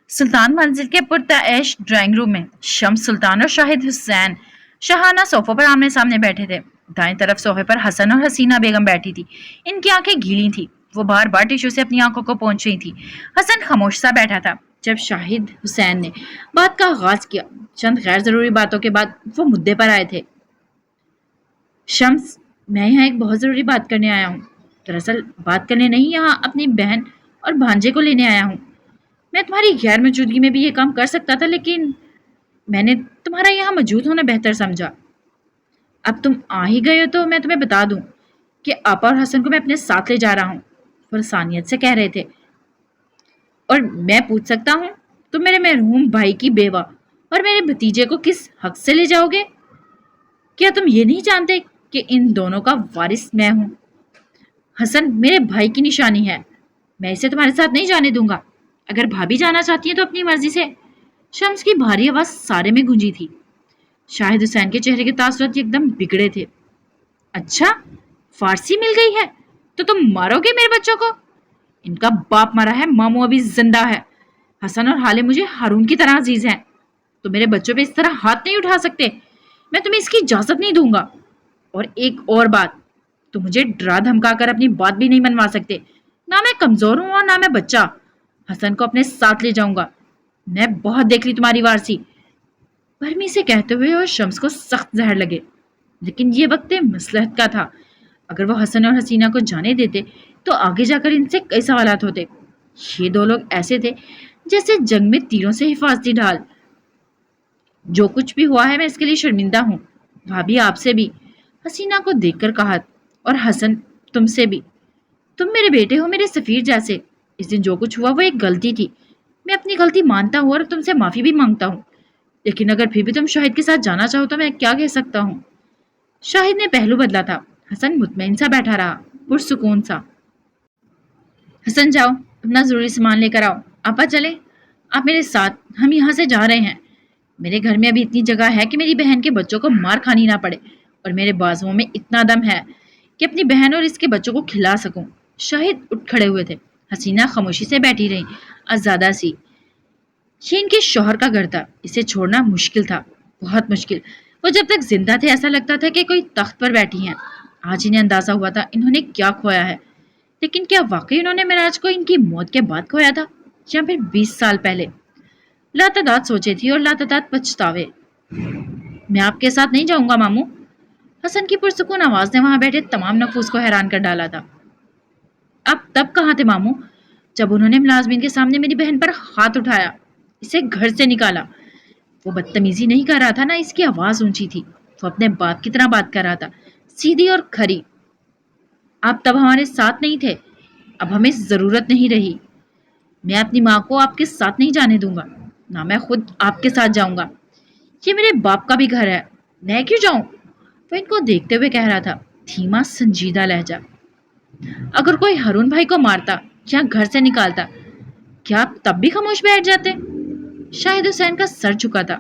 सुल्तान मंजिल के पुरताऐश ड्राइंग रूम में शम्स सुल्तान और शाहिद हुसैन शाहाना सोफे पर आमने सामने बैठे थे। दाएं तरफ सोफे पर हसन और हसीना बेगम बैठी थी। इनकी आंखें गीली थी, वो बार बार टिश्यू से अपनी आंखों को पोंछ रही थी। हसन खामोश सा बैठा था। जब शाहिद हुसैन ने बात का आगाज किया, चंद गैर जरूरी बातों के बाद वो मुद्दे पर आए थे। शम्स, मैं यहाँ एक बहुत जरूरी बात करने आया हूँ। दरअसल बात करने नहीं, यहाँ अपनी बहन और भांजे को लेने आया हूँ। मैं तुम्हारी गैर मौजूदगी में भी ये काम कर सकता था, लेकिन मैंने तुम्हारा यहाँ मौजूद होना बेहतर समझा। अब तुम आ ही गए हो तो मैं तुम्हें बता दूं कि आपा और हसन को मैं अपने साथ ले जा रहा हूँ, फरसानियत से कह रहे थे। और मैं पूछ सकता हूँ, तुम मेरे मरहूम भाई की बेवा और मेरे भतीजे को किस हक से ले जाओगे? क्या तुम ये नहीं जानते कि इन दोनों का वारिस मैं हूँ? हसन मेरे भाई की निशानी है, मैं इसे तुम्हारे साथ नहीं जाने दूंगा। अगर भाभी जाना चाहती है तो अपनी मर्जी से। शम्स की भारी आवाज सारे में गूंजी थी। शाहिद हुसैन के चेहरे के तासुरात एकदम बिगड़े थे। अच्छा, फारसी मिल गई है तो तुम मारोगे मेरे बच्चों को? इनका बाप मरा है, मामू अभी जिंदा है। हसन और हाले मुझे हारून की तरह अजीज हैं। तो मेरे बच्चों पे इस तरह हाथ नहीं उठा सकते। मैं तुम्हें इसकी इजाजत नहीं दूंगा। और एक और बात, तुम मुझे डरा धमका कर अपनी बात भी नहीं मनवा सकते। ना मैं कमजोर हूं और ना मैं बच्चा। हसन को अपने साथ ले जाऊंगा। मैं बहुत देख ली तुम्हारी वारसी। बरमी से कहते हुए और शम्स को सख्त जहर लगे, लेकिन ये वक्त मसलहत का था। अगर वो हसन और हसीना को जाने देते तो आगे जाकर इनसे कई सवालात होते। ये दो लोग ऐसे थे जैसे जंग में तीरों से हिफाजती ढाल। जो कुछ भी हुआ है मैं इसके लिए शर्मिंदा हूँ, भाभी आपसे भी, हसीना को देखकर कहा, और हसन तुमसे भी। तुम मेरे बेटे हो, मेरे सफीर जैसे। इस दिन जो कुछ हुआ वो एक गलती थी, मैं अपनी गलती मानता हूँ और तुमसे माफी भी मांगता हूँ। लेकिन अगर फिर भी तुम शाहिद के साथ जाना चाहो तो मैं क्या कह सकता हूँ। शाहिद ने पहलू बदला था। हसन मुतमईन सा बैठा रहा, पुरसुकून सा। हसन जाओ, अपना जरूरी सामान लेकर आओ। आपा चले, आप मेरे साथ, हम यहाँ से जा रहे हैं। मेरे घर में अभी इतनी जगह है कि मेरी बहन के बच्चों को मार खानी ना पड़े, और मेरे बाजुओं में इतना दम है कि अपनी बहन और इसके बच्चों को खिला सकूं। शाहिद उठ खड़े हुए थे। हसीना खामोशी से बैठी रही, आजादा सी। ये इनके शौहर का घर था, इसे छोड़ना मुश्किल था, बहुत मुश्किल। वो जब तक जिंदा थे ऐसा लगता था कि कोई तख्त पर बैठी हैं। आज इन्हें अंदाजा हुआ था इन्होंने क्या खोया है। लेकिन क्या वाकई उन्होंने मिराज को इनकी मौत के बाद खोया था, या फिर 20 साल पहले। लातादात सोचे थी और लातादात पछतावे। मैं आपके साथ नहीं जाऊंगा मामू। हसन की पुरसुकून आवाज ने वहां बैठे तमाम नफूस को हैरान कर डाला था। आप तब कहाँ थे मामू, जब उन्होंने मुलाजमीन के सामने मेरी बहन पर हाथ उठाया, इसे घर से निकाला। वो बदतमीजी नहीं कर रहा था ना, इसकी आवाज ऊंची थी। वो अपने बाप की तरह बात कर रहा था, सीधी और खरी। आप तब हमारे साथ नहीं थे, अब हमें जरूरत नहीं रही। मैं अपनी माँ को आपके साथ नहीं जाने दूंगा, ना मैं खुद आपके साथ जाऊंगा। ये मेरे बाप का भी घर है, मैं क्यों जाऊं। वो इनको देखते हुए कह रहा था, धीमा संजीदा लहजा। अगर कोई हरून भाई को मारता या घर से निकालता, क्या आप तब भी खामोश बैठ जाते। शाहिद हुसैन का सर झुका था।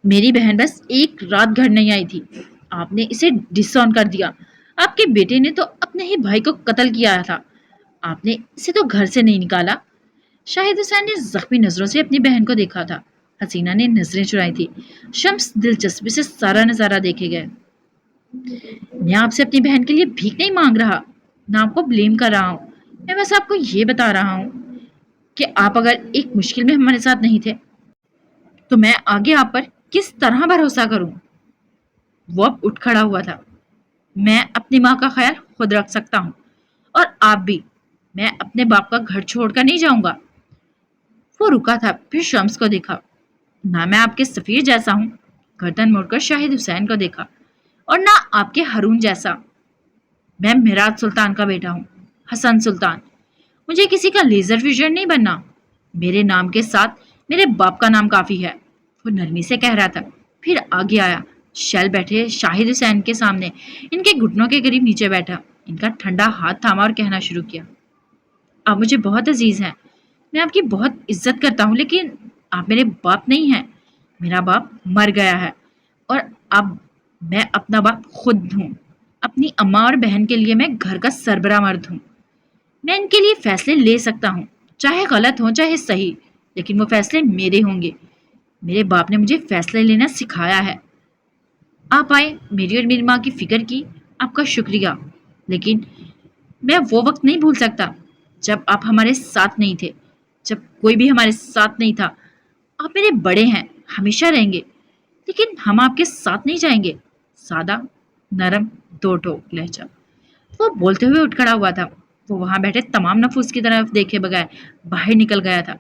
मेरी बहन बस एक रात घर नहीं आई थी, आपने इसे डिसऑन कर दिया। आपके बेटे ने तो अपने ही भाई को कत्ल किया था, आपने इसे तो घर से नहीं निकाला। शाहिद हुसैन ने जख्मी नजरों से अपनी बहन को देखा था। हसीना ने नजरें चुराई थी। शम्स दिलचस्पी से सारा नजारा देखे गए। मैं आपसे अपनी बहन के लिए भीख नहीं मांग रहा, ना आपको ब्लेम कर रहा हूँ। मैं बस आपको ये बता रहा हूँ कि आप अगर एक मुश्किल में हमारे साथ नहीं थे तो मैं आगे आप पर किस तरह भरोसा करूं। वो अब उठ खड़ा हुआ था। मैं अपनी माँ का ख्याल खुद रख सकता हूँ, और आप भी। मैं अपने बाप का घर छोड़कर नहीं जाऊंगा। वो रुका था, फिर शम्स को देखा। ना मैं आपके सफीर जैसा हूँ, गर्दन मोड़कर शाहिद हुसैन को देखा, और ना आपके हारून जैसा। मैं मिराज सुल्तान का बेटा हूँ, हसन सुल्तान। मुझे किसी का लेजर विजन नहीं बनना। मेरे नाम के साथ मेरे बाप का नाम काफी है। वो नरमी से कह रहा था, फिर आगे आया। शैल बैठे शाहिद हुसैन के सामने, इनके घुटनों के करीब नीचे बैठा, इनका ठंडा हाथ थामा और कहना शुरू किया, आप मुझे बहुत अजीज हैं, मैं आपकी बहुत इज्जत करता हूँ, लेकिन आप मेरे बाप नहीं हैं। मेरा बाप मर गया है, और अब मैं अपना बाप खुद हूँ। अपनी अम्मा और बहन के लिए मैं घर का सरबरा मर्द हूँ। मैं इनके लिए फैसले ले सकता हूँ, चाहे गलत हो चाहे सही, लेकिन वो फैसले मेरे होंगे। मेरे बाप ने मुझे फैसले लेना सिखाया है। आप आए, मेरी और मेरी माँ की फिक्र की, आपका शुक्रिया। लेकिन मैं वो वक्त नहीं भूल सकता जब आप हमारे साथ नहीं थे, जब कोई भी हमारे साथ नहीं था। आप मेरे बड़े हैं, हमेशा रहेंगे, लेकिन हम आपके साथ नहीं जाएंगे। सादा, नरम, दो टोक लहजा। वो बोलते हुए उठ खड़ा हुआ था। वो वहां बैठे तमाम नफूस की तरफ देखे बगैर बाहर निकल गया था।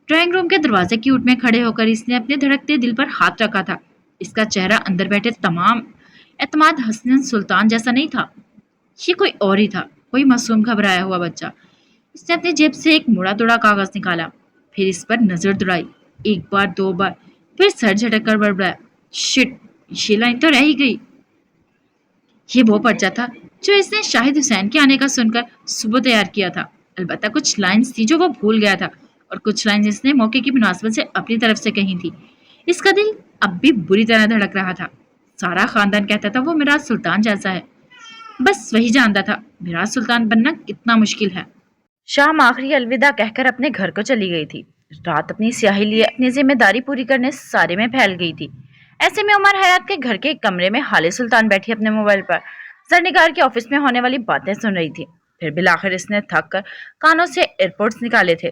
ड्राइंग रूम के दरवाजे की ऊट में खड़े होकर इसने अपने धड़कते दिल पर हाथ रखा था। इसका चेहरा अंदर बैठे तमाम एतमाद हसन सुल्तान जैसा नहीं था। ये कोई और ही था, कोई मासूम घबराया हुआ बच्चा। इसने अपनी जेब से एक मुड़ा तोड़ा कागज निकाला, फिर इस पर नजर दौड़ाई, एक बार दो बार, फिर सर झटक कर बड़बड़ाया, शिट, ये लाइन तो रह ही गई। ये वो पर्चा था जो इसने शाहिद हुसैन के आने का सुनकर सुबह तैयार किया था। अलबत्ता कुछ लाइंस थी जो वो भूल गया था, और कुछ लाइंस इसने मौके की मुनासबत से अपनी तरफ से कही थी। इसका दिल अब भी बुरी तरह धड़क रहा था। सारा खानदान कहता था वो मिराज सुल्तान जैसा है, बस वही जानता था मिराज सुल्तान बनना कितना मुश्किल है। शाम आखिरी अलविदा कहकर अपने घर को चली गई थी। रात अपनी स्याही लिए अपनी जिम्मेदारी पूरी करने सारे में फैल गई थी। ऐसे में उमर हयात के घर के एक कमरे में हाले सुल्तान बैठी अपने मोबाइल पर जरनिगार के ऑफिस में होने वाली बातें सुन रही थी। फिर बिलाखिर इसने थक कर कानों से एयरपोर्ट्स निकाले थे।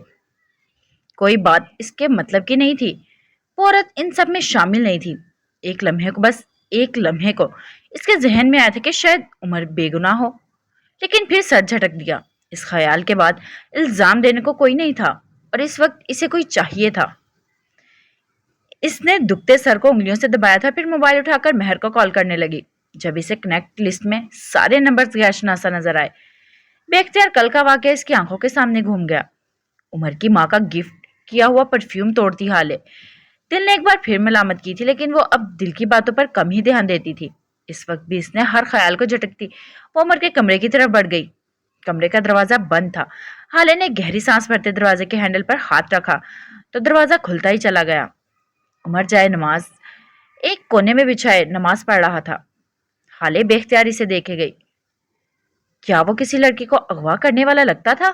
कोई बात इसके मतलब की नहीं थी। वो औरत इन सब में शामिल नहीं थी। एक लम्हे को, बस एक लम्हे को इसके जहन में आया था कि शायद उमर बेगुनाह हो, लेकिन फिर सर झटक दिया। इस ख्याल के बाद इल्जाम देने को कोई नहीं था, और इस वक्त इसे कोई चाहिए था। इसने दुखते सर को उंगलियों से दबाया था, फिर मोबाइल उठाकर महर को कॉल करने लगी। जब इसे कनेक्ट लिस्ट में सारे नंबर्स गैशनासा नजर आए, बेख्तियार कल का वाकया इसकी आंखों के सामने घूम गया। उमर की माँ का गिफ्ट किया हुआ परफ्यूम तोड़ती हाले। दिल ने एक बार फिर मलामत की थी, लेकिन वो अब दिल की बातों पर कम ही ध्यान देती थी। इस वक्त भी इसने हर ख्याल को झटकती वो उमर के कमरे की तरफ बढ़ गई। कमरे का दरवाजा बंद था। हाले ने गहरी सांस भरते दरवाजे के हैंडल पर हाथ रखा तो दरवाजा खुलता ही चला गया। उमर जाए नमाज एक कोने में बिछाए नमाज पढ़ रहा था। हाले बेख्तियारी से देखे गई। क्या वो किसी लड़की को अगवा करने वाला लगता था?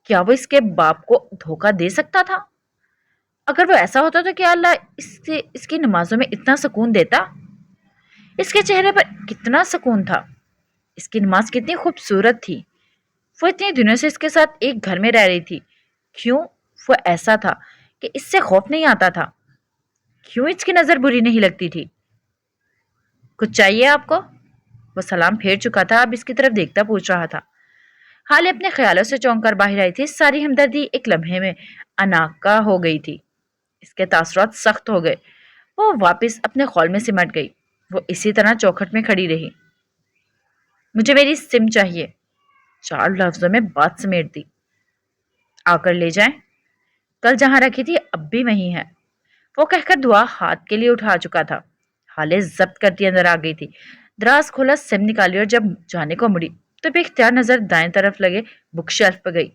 क्या वो इसके बाप को धोखा दे सकता था? अगर वो ऐसा होता तो क्या अल्लाह इसकी नमाजों में इतना सुकून देता? इसके चेहरे पर कितना सुकून था। इसकी नमाज कितनी खूबसूरत थी। वो इतने दिनों से इसके साथ एक घर में रह रही थी। क्यों वो ऐसा था कि इससे खौफ नहीं आता था? क्यों इसकी नजर बुरी नहीं लगती थी? कुछ चाहिए आपको? वो सलाम फेर चुका था, अब इसकी तरफ देखता पूछ रहा था। हाले अपने ख्यालों से चौंक कर बाहर आई थी। सारी हमदर्दी एक लम्हे में अनाका हो गई थी। इसके तासुरात सख्त हो गए। वो वापस अपने खौल में सिमट गई। वो इसी तरह चौखट में खड़ी रही। मुझे मेरी सिम चाहिए, 4 लफ्जों में बात समेट दी। आकर ले जाएं। कल जहां रखी थी अब भी वहीं है। वो कहकर दुआ हाथ के लिए उठा चुका था। हाले जब्त करती अंदर आ गई थी। दराज खोला, सिम निकाली और जब जाने को मुड़ी तो बेख्तियार नजर दाएं तरफ लगे बुक शेल्फ पर गई।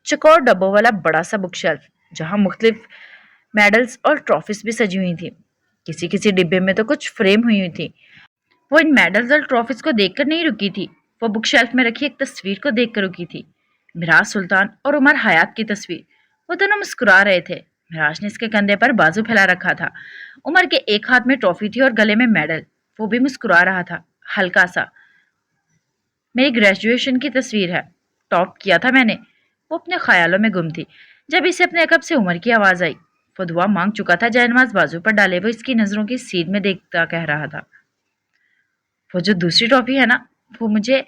चकोर डब्बों वाला बड़ा सा बुक शेल्फ, जहां मुख्तलिफ मेडल्स और ट्रॉफीज भी सजी हुई थी। किसी किसी डिब्बे में तो कुछ फ्रेम हुई थी। वो इन मेडल्स और ट्रॉफीज को देखकर नहीं रुकी थी। वो बुक शेल्फ में रखी एक तस्वीर को देखकर रुकी थी। मिराज सुल्तान और उमर हयात की तस्वीर। वो दोनों मुस्कुरा रहे थे। मिराज ने इसके कंधे पर बाजू फैला रखा था। उमर के एक हाथ में ट्रॉफी थी और गले में मेडल। वो भी मुस्कुरा रहा था, हल्का सा। मेरी ग्रेजुएशन की तस्वीर है, टॉप किया था मैंने। वो अपने ख्यालों में गुम थी जब इसे अपने कब से उमर की आवाज आई। वो दुआ मांग चुका था, जयनमाज बाजू पर डाले वो इसकी नजरों की सीध में देखता कह रहा था। वो जो दूसरी ट्रॉफी है ना, वो मुझे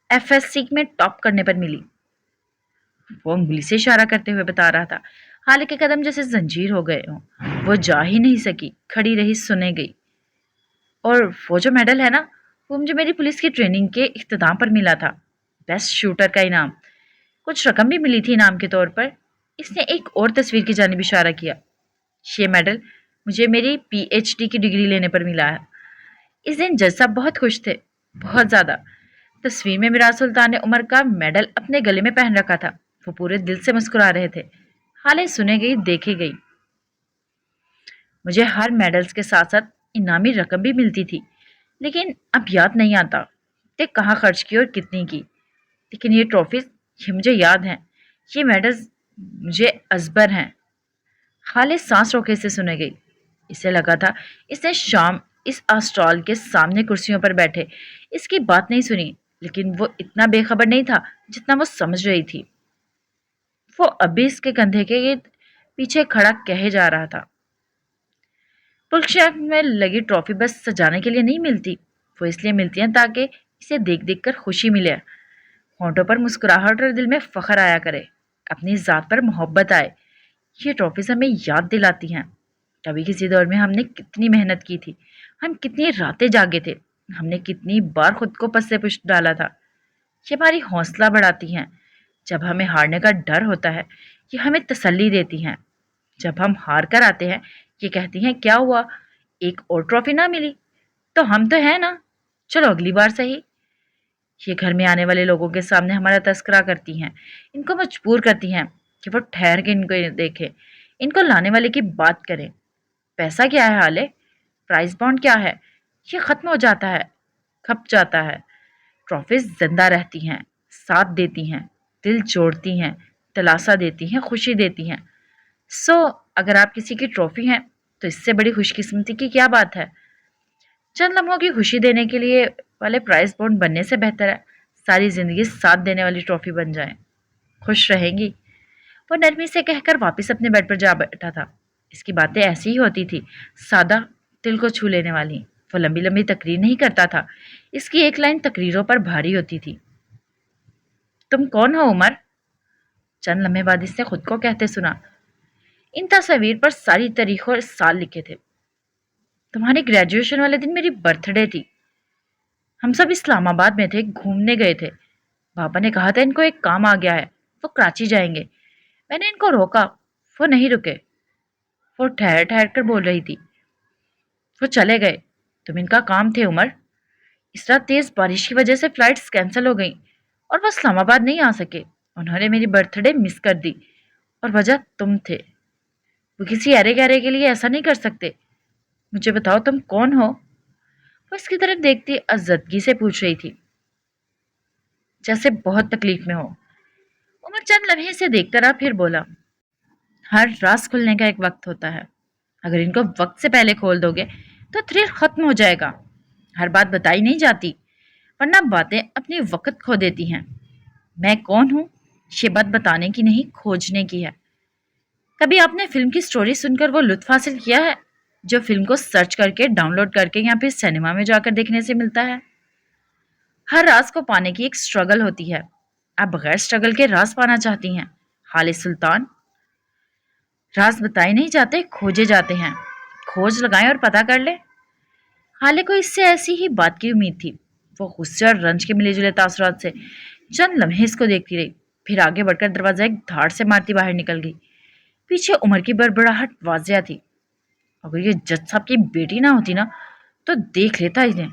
एफएससी में टॉप करने पर मिली। वो उंगली से इशारा करते हुए बता रहा था। हाल के कदम जैसे जंजीर हो गए हों। वो जा ही नहीं सकी, खड़ी रही, सुने गई। और वो जो मेडल है ना, वो मुझे मेरी पुलिस की ट्रेनिंग के इख्तिताम पर मिला था। बेस्ट शूटर का इनाम। कुछ रकम भी मिली थी इनाम के तौर पर। इसने एक और तस्वीर की जानिब इशारा किया। ये मेडल मुझे मेरी पीएचडी की डिग्री लेने पर मिला है। इस दिन जज साहब बहुत खुश थे, बहुत ज्यादा। तस्वीर में मिराज सुल्तान ने उमर का मेडल अपने गले में पहन रखा था। वो पूरे दिल से मुस्कुरा रहे थे। हाले सुने गई, देखे गई। मुझे हर मेडल्स के साथ साथ इनामी रकम भी मिलती थी, लेकिन अब याद नहीं आता कि कहाँ खर्च की और कितनी की। लेकिन ये ट्रॉफीज, ये मुझे याद हैं। ये मेडल्स मुझे अजबर हैं। खालिद सांस रोके से सुने गई। इसे लगा था इसने शाम इस अस्ट्रॉल के सामने कुर्सियों पर बैठे इसकी बात नहीं सुनी, लेकिन वो इतना बेखबर नहीं था जितना वो समझ रही थी। वो अभी इसके कंधे के पीछे खड़ा कहे जा रहा था। पुलशेफ में लगी ट्रॉफी बस सजाने के लिए नहीं मिलती, वो इसलिए मिलती है ताकि इसे देख देख कर खुशी मिले, होंठों पर मुस्कुराहट और दिल में फख्र आया करे, अपनी ज़ात पर मोहब्बत आए। ये ट्रॉफीज हमें याद दिलाती हैं कभी किसी दौर में हमने कितनी मेहनत की थी, हम कितनी रातें जागे थे, हमने कितनी बार खुद को पस से पुश डाला था। ये हमारी हौसला बढ़ाती हैं। जब हमें हारने का डर होता है, ये हमें तसल्ली देती हैं। जब हम हार कर आते हैं, ये कहती हैं क्या हुआ, एक और ट्रॉफी ना मिली तो हम तो हैं ना, चलो अगली बार सही। ये घर में आने वाले लोगों के सामने हमारा तस्करा करती हैं, इनको मजबूर करती हैं कि वो ठहर के इनको देखें, इनको लाने वाले की बात करें। पैसा क्या है हाले, प्राइस बॉन्ड क्या है, ये खत्म हो जाता है, खप जाता है। ट्रॉफीज जिंदा रहती हैं, साथ देती हैं, दिल जोड़ती हैं, दिलासा देती हैं, खुशी देती हैं। सो अगर आप किसी की ट्रॉफी हैं तो इससे बड़ी खुशकिस्मती की क्या बात है। चंद लम्हों की खुशी देने के लिए वाले प्राइस बॉन्ड बनने से बेहतर है सारी जिंदगी साथ देने वाली ट्रॉफी बन जाए। खुश रहेंगी, वो नरमी से कहकर वापस अपने बेड पर जा बैठा था। इसकी बातें ऐसी ही होती थी, सादा, दिल को छू लेने वाली। वो लंबी लंबी तकरीर नहीं करता था, इसकी एक लाइन तकरीरों पर भारी होती थी। तुम कौन हो उमर? चंद लम्हे बाद इसने खुद को कहते सुना, इन तस्वीर पर सारी तारीख और साल लिखे थे। तुम्हारी ग्रेजुएशन वाले दिन मेरी बर्थडे थी। हम सब इस्लामाबाद में थे, घूमने गए थे। पापा ने कहा था इनको एक काम आ गया है, वो कराची जाएंगे। मैंने इनको रोका, वो नहीं रुके। वो ठहर ठहर कर बोल रही थी, वो चले गए। तुम इनका काम थे उमर। इस रात तेज बारिश की वजह से फ्लाइट्स कैंसिल हो गई और वो इस्लामाबाद नहीं आ सके। उन्होंने मेरी बर्थडे मिस कर दी और वजह तुम थे। वो किसी अरे गहरे के लिए ऐसा नहीं कर सकते। मुझे बताओ तुम कौन हो? वो इसकी तरफ देखती अज्जदगी से पूछ रही थी, जैसे बहुत तकलीफ में हो। उमर चंद लम्हे से देखता रहा, फिर बोला, हर राज खुलने का एक वक्त होता है। अगर इनको वक्त से पहले खोल दोगे तो थ्रिल खत्म हो जाएगा। हर बात बताई नहीं जाती, वरना बातें अपनी वक्त खो देती हैं। मैं कौन हूं ये बात बताने की नहीं, खोजने की है। कभी आपने फिल्म की स्टोरी सुनकर वो लुत्फ हासिल किया है जो फिल्म को सर्च करके, डाउनलोड करके या फिर सिनेमा में जाकर देखने से मिलता है? हर राज को पाने की एक स्ट्रगल होती है। आप बगैर स्ट्रगल के राज पाना चाहती हैं, हाले सुल्तान। राज बताए नहीं जाते, खोजे जाते हैं। खोज लगाएं और पता कर ले। हाले को इससे ऐसी ही बात की उम्मीद थी। वो गुस्से और रंज के मिले जुले तासुरात से चंद लम्हे इसको देखती रही, फिर आगे बढ़कर दरवाजा एक धाड़ से मारती बाहर निकल गई। पीछे उमर की बड़बड़ाहट वाजिया थी। अगर ये जज साहब की बेटी ना होती ना तो देख लेता इन्हें।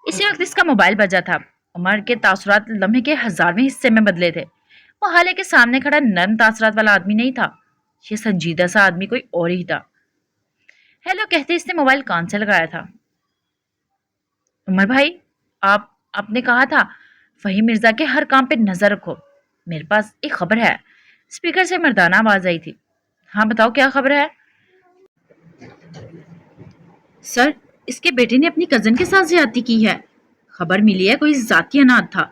इसी वक्त इसका मोबाइल बजा था। उमर के तासुरात लम्हे के 1000वें हिस्से में बदले थे। वो हाले के सामने खड़ा नर्म तासुरात वाला आदमी नहीं था, ये संजीदा सा आदमी कोई और ही था। हेलो कहते इसने मोबाइल कान से लगाया था। उमर भाई, आपने कहा था फहीम मिर्जा के हर काम पे नजर रखो। मेरे पास एक खबर है। स्पीकर से मर्दाना आवाज आई थी। हाँ बताओ, क्या खबर है? सर, इसके बेटे ने अपनी कजन के साथ ज्यादती की है। खबर मिली है कोई जाती अनाथ था।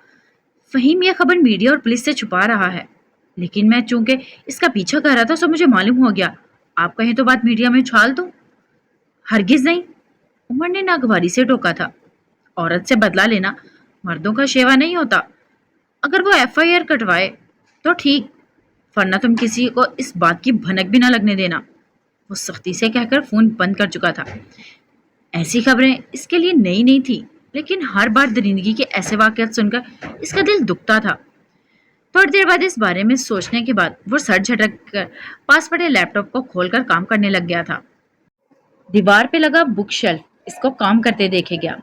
फहीम यह खबर मीडिया और पुलिस से छुपा रहा है, लेकिन मैं चूंकि इसका पीछा कर रहा था, सो मुझे मालूम हो गया। आप कहें तो बात मीडिया में उछाल दूं? हरगिज नहीं, उमर ने नागवारी से टोका था। औरत से बदला लेना मर्दों का शेवा नहीं होता। अगर वो FIR कटवाए तो ठीक, वरना तुम किसी को इस बात की भनक भी ना लगने देना। वो सख्ती से कहकर फोन बंद कर चुका था। ऐसी खबरें इसके लिए नई नहीं थी, लेकिन हर बार दरिंदगी के ऐसे वाकयात सुनकर इसका दिल दुखता था। थोड़ी देर बाद इस बारे में सोचने के बाद वो सर झटक कर पास पड़े लैपटॉप को खोलकर काम करने लग गया था। दीवार पे लगा बुक शेल्फ इसको काम करते देखे गया।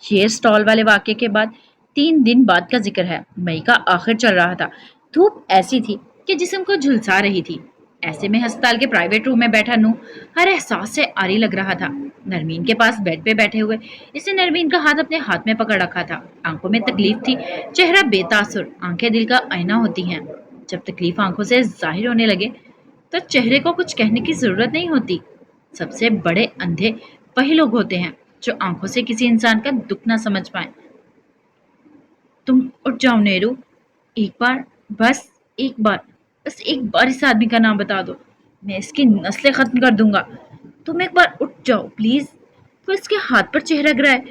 ये स्टॉल वाले वाकये के बाद 3 दिन बाद का जिक्र है। मई का आखिर चल रहा था। धूप ऐसी थी कि जिस्म को झुलसा रही थी। ऐसे में अस्पताल के प्राइवेट रूम में बैठा नूह हर एहसास से आरी लग रहा था। नरमीन के पास बेड पे बैठे हुए इसने नरमीन का हाथ अपने हाथ में पकड़ रखा था। आंखों में तकलीफ थी, चेहरा बेतासुर। आंखें दिल का आईना होती हैं। जब तकलीफ आंखों से जाहिर होने लगे तो चेहरे को कुछ कहने की जरूरत नहीं होती। सबसे बड़े अंधे वही लोग होते हैं जो आंखों से किसी इंसान का दुख ना समझ पाए। तुम उठ जाओ नेहरू, एक बार, बस एक बार, बस एक बार इस आदमी का नाम बता दो, मैं इसकी नस्लें खत्म कर दूंगा। तुम एक बार उठ जाओ प्लीज। वो इसके हाथ पर चेहरा गिराए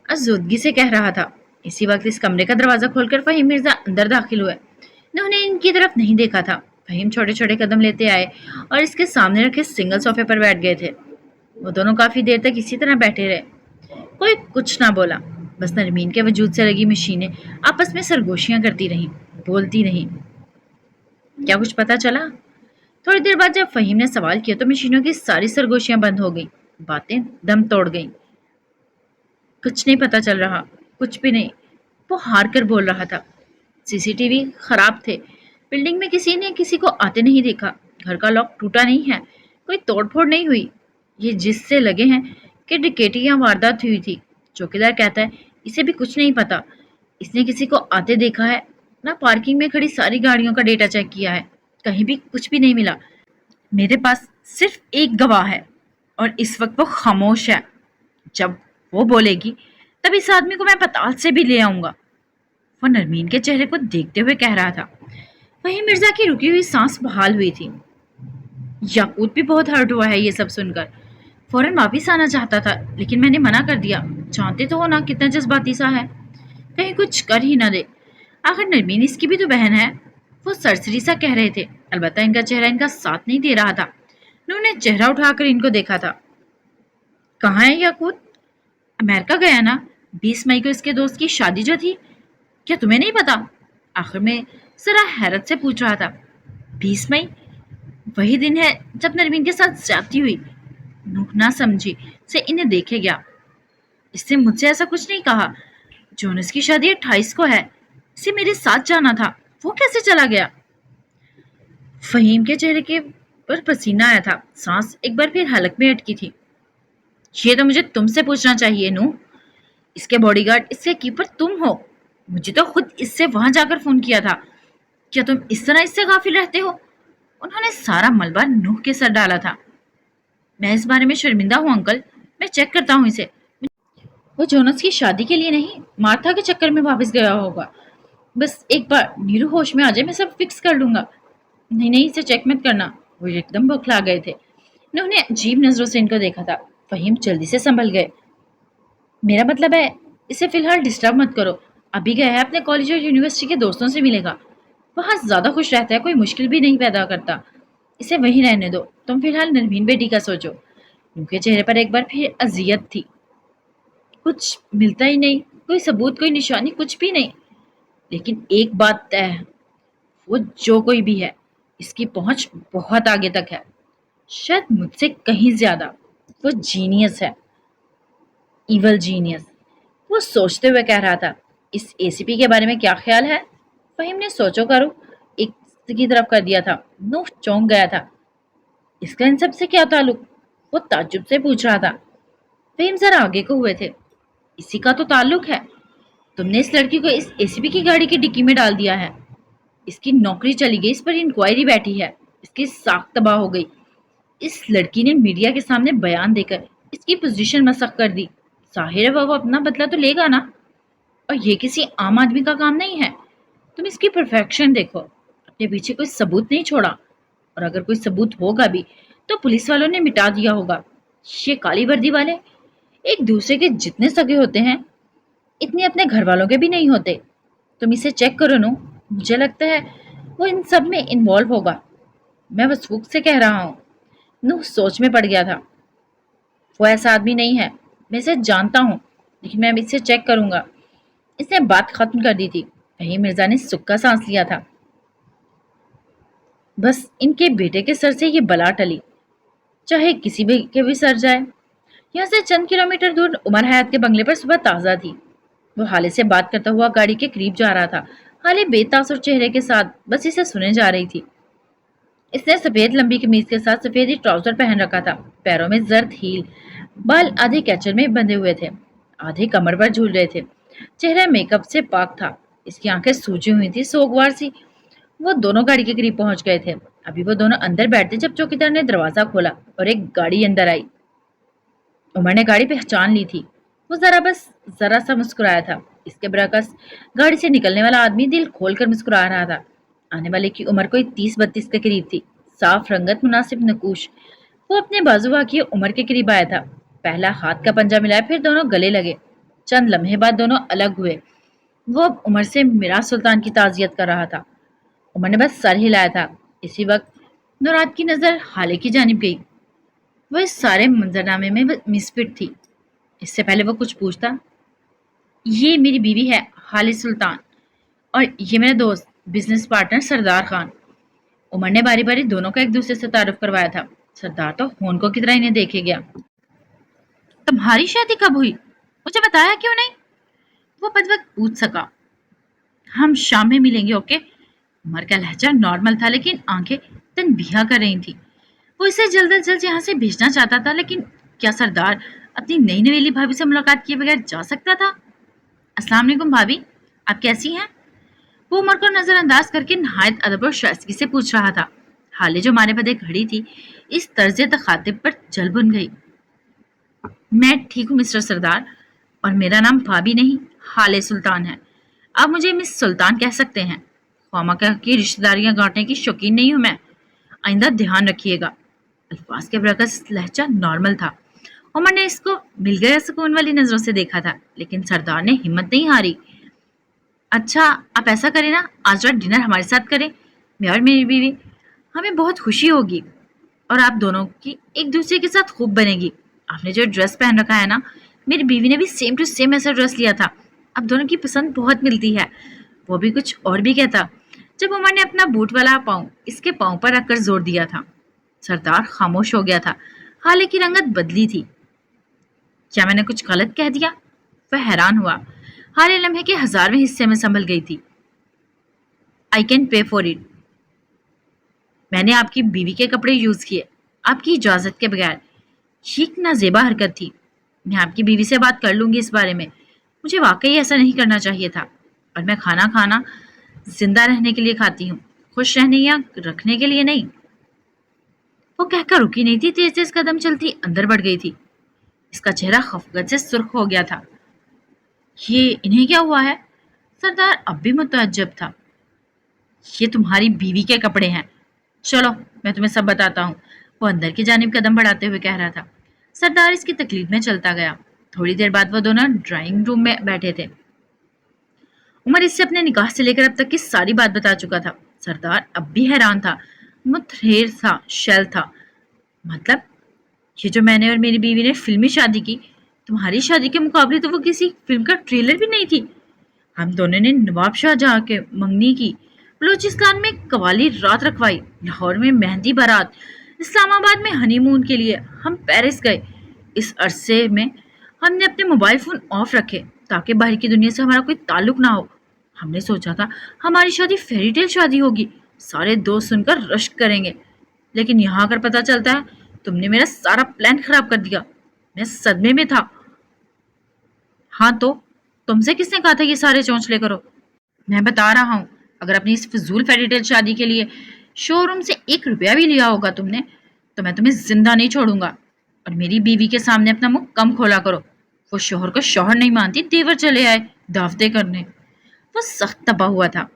आज़ूदगी से कह रहा था। इसी वक्त इस कमरे का दरवाजा खोलकर फहीम मिर्जा अंदर दाखिल हुए। उन्होंने इनकी तरफ नहीं देखा था। फहीम छोटे छोटे कदम लेते आए और इसके सामने रखे सिंगल सोफे पर बैठ गए थे। वो दोनों काफी देर तक इसी तरह बैठे रहे। कोई कुछ ना बोला, बस नरमीन के वजूद से लगी मशीनें आपस में सरगोशियां करती रहीं, बोलती नहीं। क्या कुछ पता चला? थोड़ी देर बाद जब फहीम ने सवाल किया तो मशीनों की सारी सरगोशियां बंद हो गईं, बातें दम तोड़ गईं। कुछ नहीं पता चल रहा, कुछ भी नहीं, वो हार कर बोल रहा था। CCTV खराब थे। बिल्डिंग में किसी ने किसी को आते नहीं देखा। घर का लॉक टूटा नहीं है। कोई तोड़फोड़ नहीं हुई। ये जिससे लगे हैं कि डकैती या वारदात हुई थी। चौकीदार कहता है इसे भी कुछ नहीं पता। इसने किसी को आते देखा है ना, पार्किंग में खड़ी सारी गाड़ियों का डेटा चेक किया है, कहीं भी कुछ भी नहीं मिला। मेरे पास सिर्फ एक गवाह है और इस वक्त वो खामोश है। जब वो बोलेगी तब इस आदमी को मैं पताल से भी ले आऊंगा। वो नरमीन के चेहरे को देखते हुए कह रहा था। वहीं मिर्जा की रुकी हुई सांस बहाल हुई थी। याकूत भी बहुत हर्ट हुआ है ये सब सुनकर। फौरन वापिस आना चाहता था, लेकिन मैंने मना कर दिया। जानते तो हो ना कितना जज्बाती सा है, कहीं कुछ कर ही ना दे। आखिर नरमीन इसकी भी तो बहन है, वो सरसरी सा कह रहे थे। अलबत्ता इनका चेहरा इनका साथ नहीं दे रहा था। उन्होंने चेहरा उठाकर इनको देखा था। कहाँ है याकूत? अमेरिका गया ना, 20 मई को इसके दोस्त की शादी जो थी। क्या तुम्हें नहीं पता? आखिर में जरा हैरत से पूछ रहा था। 20 मई? वही दिन है जब नरमीन के साथ ज्यादती हुई। नूह ना समझी से इन्हें देखे गया। इसने मुझसे ऐसा कुछ नहीं कहा। जोनस की शादी 28 को है। इसे मेरे साथ जाना था, वो कैसे चला गया? फहीम के चेहरे के पर पसीना आया था। सांस एक बार फिर हलक में अटकी थी। ये तो मुझे तुमसे पूछना चाहिए नूह। इसके बॉडीगार्ड, इसके कीपर तुम हो। मुझे तो खुद इससे वहां जाकर फोन किया था। क्या तुम इस तरह इससे गाफिल रहते हो? उन्होंने सारा मलबा नूह के सर डाला था। मैं इस बारे में शर्मिंदा हूँ अंकल। मैं चेक करता हूँ इसे। वो जोनस की शादी के लिए नहीं, मार्था के चक्कर में वापस गया होगा। बस एक बार नीरू होश में आ जाए, मैं सब फिक्स कर लूंगा। नहीं नहीं, इसे चेक मत करना। वो एकदम बौखला गए थे। उन्होंने अजीब नजरों से इनको देखा था। फहीम जल्दी से संभल गए। मेरा मतलब है, इसे फिलहाल डिस्टर्ब मत करो। अभी गया है अपने कॉलेज और यूनिवर्सिटी के दोस्तों से मिलेगा। वहाँ ज्यादा खुश रहता है, कोई मुश्किल भी नहीं पैदा करता। इसे वहीं रहने दो। तुम फिलहाल नरमीन बेटी का सोचो। उनके चेहरे पर एक बार फिर अजियत थी। कुछ मिलता ही नहीं, कोई सबूत, कोई निशानी, कुछ भी नहीं। लेकिन एक बात तय है, वो जो कोई भी है, इसकी पहुंच बहुत आगे तक है। शायद मुझसे कहीं ज्यादा। वो जीनियस है, इवल जीनियस। वो सोचते हुए कह रहा था। इस एसीपी के बारे में क्या ख्याल है? फहीम ने सोचो करो एक की तरफ कर दिया था। नूह चौंक गया था। इसका इन सब से क्या ताल्लुक? वो ताज्जुब से पूछ रहा था। फहीम जरा आगे को हुए थे। इसी का तो ताल्लुक है। तुमने इस लड़की को इस एसीपी की गाड़ी की डिक्की में डाल दिया है। इसकी नौकरी चली गई, इस पर इंक्वायरी बैठी है। इसकी साख तबाह हो गई। इस लड़की ने मीडिया के सामने बयान देकर इसकी पोजीशन मसख कर दी। जाहिर है वो अपना बदला तो लेगा ना। और ये किसी आम आदमी का काम नहीं है। तुम इसकी परफेक्शन देखो। अपने पीछे कोई सबूत नहीं छोड़ा। और अगर कोई सबूत होगा भी तो पुलिस वालों ने मिटा दिया होगा। ये काली वर्दी वाले एक दूसरे के जितने सगे होते हैं, इतने अपने घर वालों के भी नहीं होते। तुम इसे चेक करो नो। मुझे लगता है वो इन सब में इन्वॉल्व होगा। मैं वसूख से कह रहा हूँ। नूह सोच में पड़ गया था। वो ऐसा आदमी नहीं है। मैं इसे जानता हूँ, लेकिन मैं इसे चेक करूंगा। इसने बात खत्म कर दी थी। वहीं मिर्जा ने सुक्का सांस लिया था। बस इनके बेटे के सर से ये बला टली, चाहे किसी भी के भी सर जाए। यहाँ से चंद किलोमीटर दूर उमर हयात के बंगले पर सुबह ताज़ा थी। वो हाले से बात करता हुआ गाड़ी के करीब जा रहा था। हाले बेतासुर चेहरे के साथ बस इसे सुने जा रही थी। इसने सफेद लंबी कमीज के साथ सफेद ही ट्राउजर पहन रखा था। पैरों में जर्द हील, बाल आधे कैचर में बंधे हुए थे, आधे कमर पर झूल रहे थे। चेहरा मेकअप से पाक था। इसकी आंखें सूजी हुई थी, सोगवार सी। वो दोनों गाड़ी के करीब पहुंच गए थे। अभी वो दोनों अंदर बैठते जब चौकीदार ने दरवाजा खोला और एक गाड़ी अंदर आई। उमर ने गाड़ी पहचान ली थी। वो जरा सा मुस्कुराया था। इसके बरकस गाड़ी से निकलने वाला आदमी दिल खोलकर मुस्कुरा रहा था। आने वाले की उम्र कोई 30-32 के करीब थी। साफ रंगत, मुनासिब नकूश। वो अपने बाजू वाकी उमर के करीब आया था। पहला हाथ का पंजा मिलाया, फिर दोनों गले लगे। चंद लम्हे बाद दोनों अलग हुए। वो अब उमर से मिराज सुल्तान की ताजियत कर रहा था। उमर ने बस सर हिलाया था। इसी वक्त नुरात की नजर हाले की जानिब गई। वो इस सारे मंजरनामे में मिसफिट थी। इससे पहले वो कुछ पूछता, ये मेरी बीवी है हाले सुल्तान, और ये मेरा दोस्त बिजनेस पार्टनर सरदार खान। उमर ने बारी बारी दोनों का एक दूसरे से तारुफ करवाया था। सरदार तो होनको की तरह इन्हें देखे गया। तुम्हारी शादी कब हुई? मुझे बताया क्यों नहीं? वो बदवक्त पूछ सका। हम शाम में मिलेंगे, ओके? उमर का लहजा नॉर्मल था, लेकिन आंखें तनबीहा कर रही थी। वो इसे जल्द अज जल्द यहाँ से भेजना चाहता था, लेकिन क्या सरदार अपनी नई नवेली भाभी से मुलाकात किए बगैर जा सकता था? अस्सलाम वालेकुम भाभी, आप कैसी हैं? वो उमर को नजरअंदाज करके नहायत अदब और शाइस्तगी से पूछ रहा था। हाले जो मारे बदे खड़ी थी, इस तर्ज तखातिब पर जल बुन गई। मैं ठीक हूँ मिस्टर सरदार, और मेरा नाम भाभी नहीं हाले सुल्तान है। आप मुझे मिस सुल्तान कह सकते हैं। ख्वामाखा की रिश्तेदारियां गांठने की शौकीन नहीं हूं मैं। आइंदा ध्यान रखिएगा। अल्फाज के बरकस लहजा नॉर्मल था। उमर ने इसको मिल गया सुकून वाली नजरों से देखा था, लेकिन सरदार ने हिम्मत नहीं हारी। अच्छा, आप ऐसा करें ना, आज रात डिनर हमारे साथ करें, मैं और मेरी बीवी। हमें बहुत खुशी होगी और आप दोनों की एक दूसरे के साथ खूब बनेगी। आपने जो ड्रेस पहन रखा है ना, मेरी बीवी ने भी सेम टू सेम ऐसा ड्रेस लिया था। अब दोनों की पसंद बहुत मिलती है। वो भी कुछ और भी कहता जब उमर ने अपना बूट वाला पाँव इसके पाँव पर रखकर जोर दिया था। सरदार खामोश हो गया था। हाले की रंगत बदली थी। क्या मैंने कुछ गलत कह दिया? वह हैरान हुआ। हाले लम्हे के 1000वें हिस्से में संभल गई थी। I can pay for it. मैंने आपकी बीवी के कपड़े यूज किए, आपकी इजाजत के बगैर। ये एक नाजेबा हरकत थी। मैं आपकी बीवी से बात कर लूंगी इस बारे में। मुझे वाकई ऐसा नहीं करना चाहिए था। और मैं खाना खाना जिंदा रहने के लिए खाती हूँ, खुश रहने या रखने के लिए नहीं। वो कहकर रुकी नहीं थी, तेज तेज कदम चलती अंदर बढ़ गई थी। इसका चेहरा खफगत से सुर्ख हो गया था। ये इन्हें क्या हुआ है? सरदार अब भी मुतअज्जब था। ये तुम्हारी बीवी के कपड़े हैं। चलो, मैं तुम्हें सब बताता हूँ। वो अंदर की जानिब कदम बढ़ाते हुए कह रहा था। सरदार इसकी तकलीफ में चलता गया। थोड़ी देर बाद वो दोनों ड्राइंग रूम में बैठे थे। उमर इससे अपने निकाह से लेकर अब तक की सारी बात बता चुका था। सरदार अब भी हैरान था, मुतहर था, शैल था। मतलब, ये जो मैंने और मेरी बीवी ने फिल्मी शादी की, तुम्हारी शादी के मुकाबले तो वो किसी फिल्म का ट्रेलर भी नहीं थी। हम दोनों ने नवाब शाह जहाँ के मंगनी की, बलूचिस्तान में कवाली रात रखवाई, लाहौर में मेहंदी बारात, इस्लामाबाद में हनीमून के लिए हम पेरिस गए। इस अरसे में हमने अपने मोबाइल फोन ऑफ रखे ताकि बाहर की दुनिया से हमारा कोई ताल्लुक ना हो। हमने सोचा था हमारी शादी फेरी टेल शादी होगी, सारे दोस्त सुनकर रश्क करेंगे। लेकिन यहाँ आकर पता चलता है तुमने मेरा सारा प्लान खराब कर दिया। मैं सदमे में था। हाँ तो तुमसे किसने कहा था ये सारे चौंचले करो? मैं बता रहा हूँ, अगर अपनी इस फजूल फेरीटेल शादी के लिए शोरूम से 1 रुपया भी लिया होगा तुमने, तो मैं तुम्हें जिंदा नहीं छोड़ूंगा। और मेरी बीवी के सामने अपना मुंह कम खोला करो। वो शोहर को शोहर नहीं मानती, देवर चले आए दावतें करने। वो सख्त तबाह हुआ था।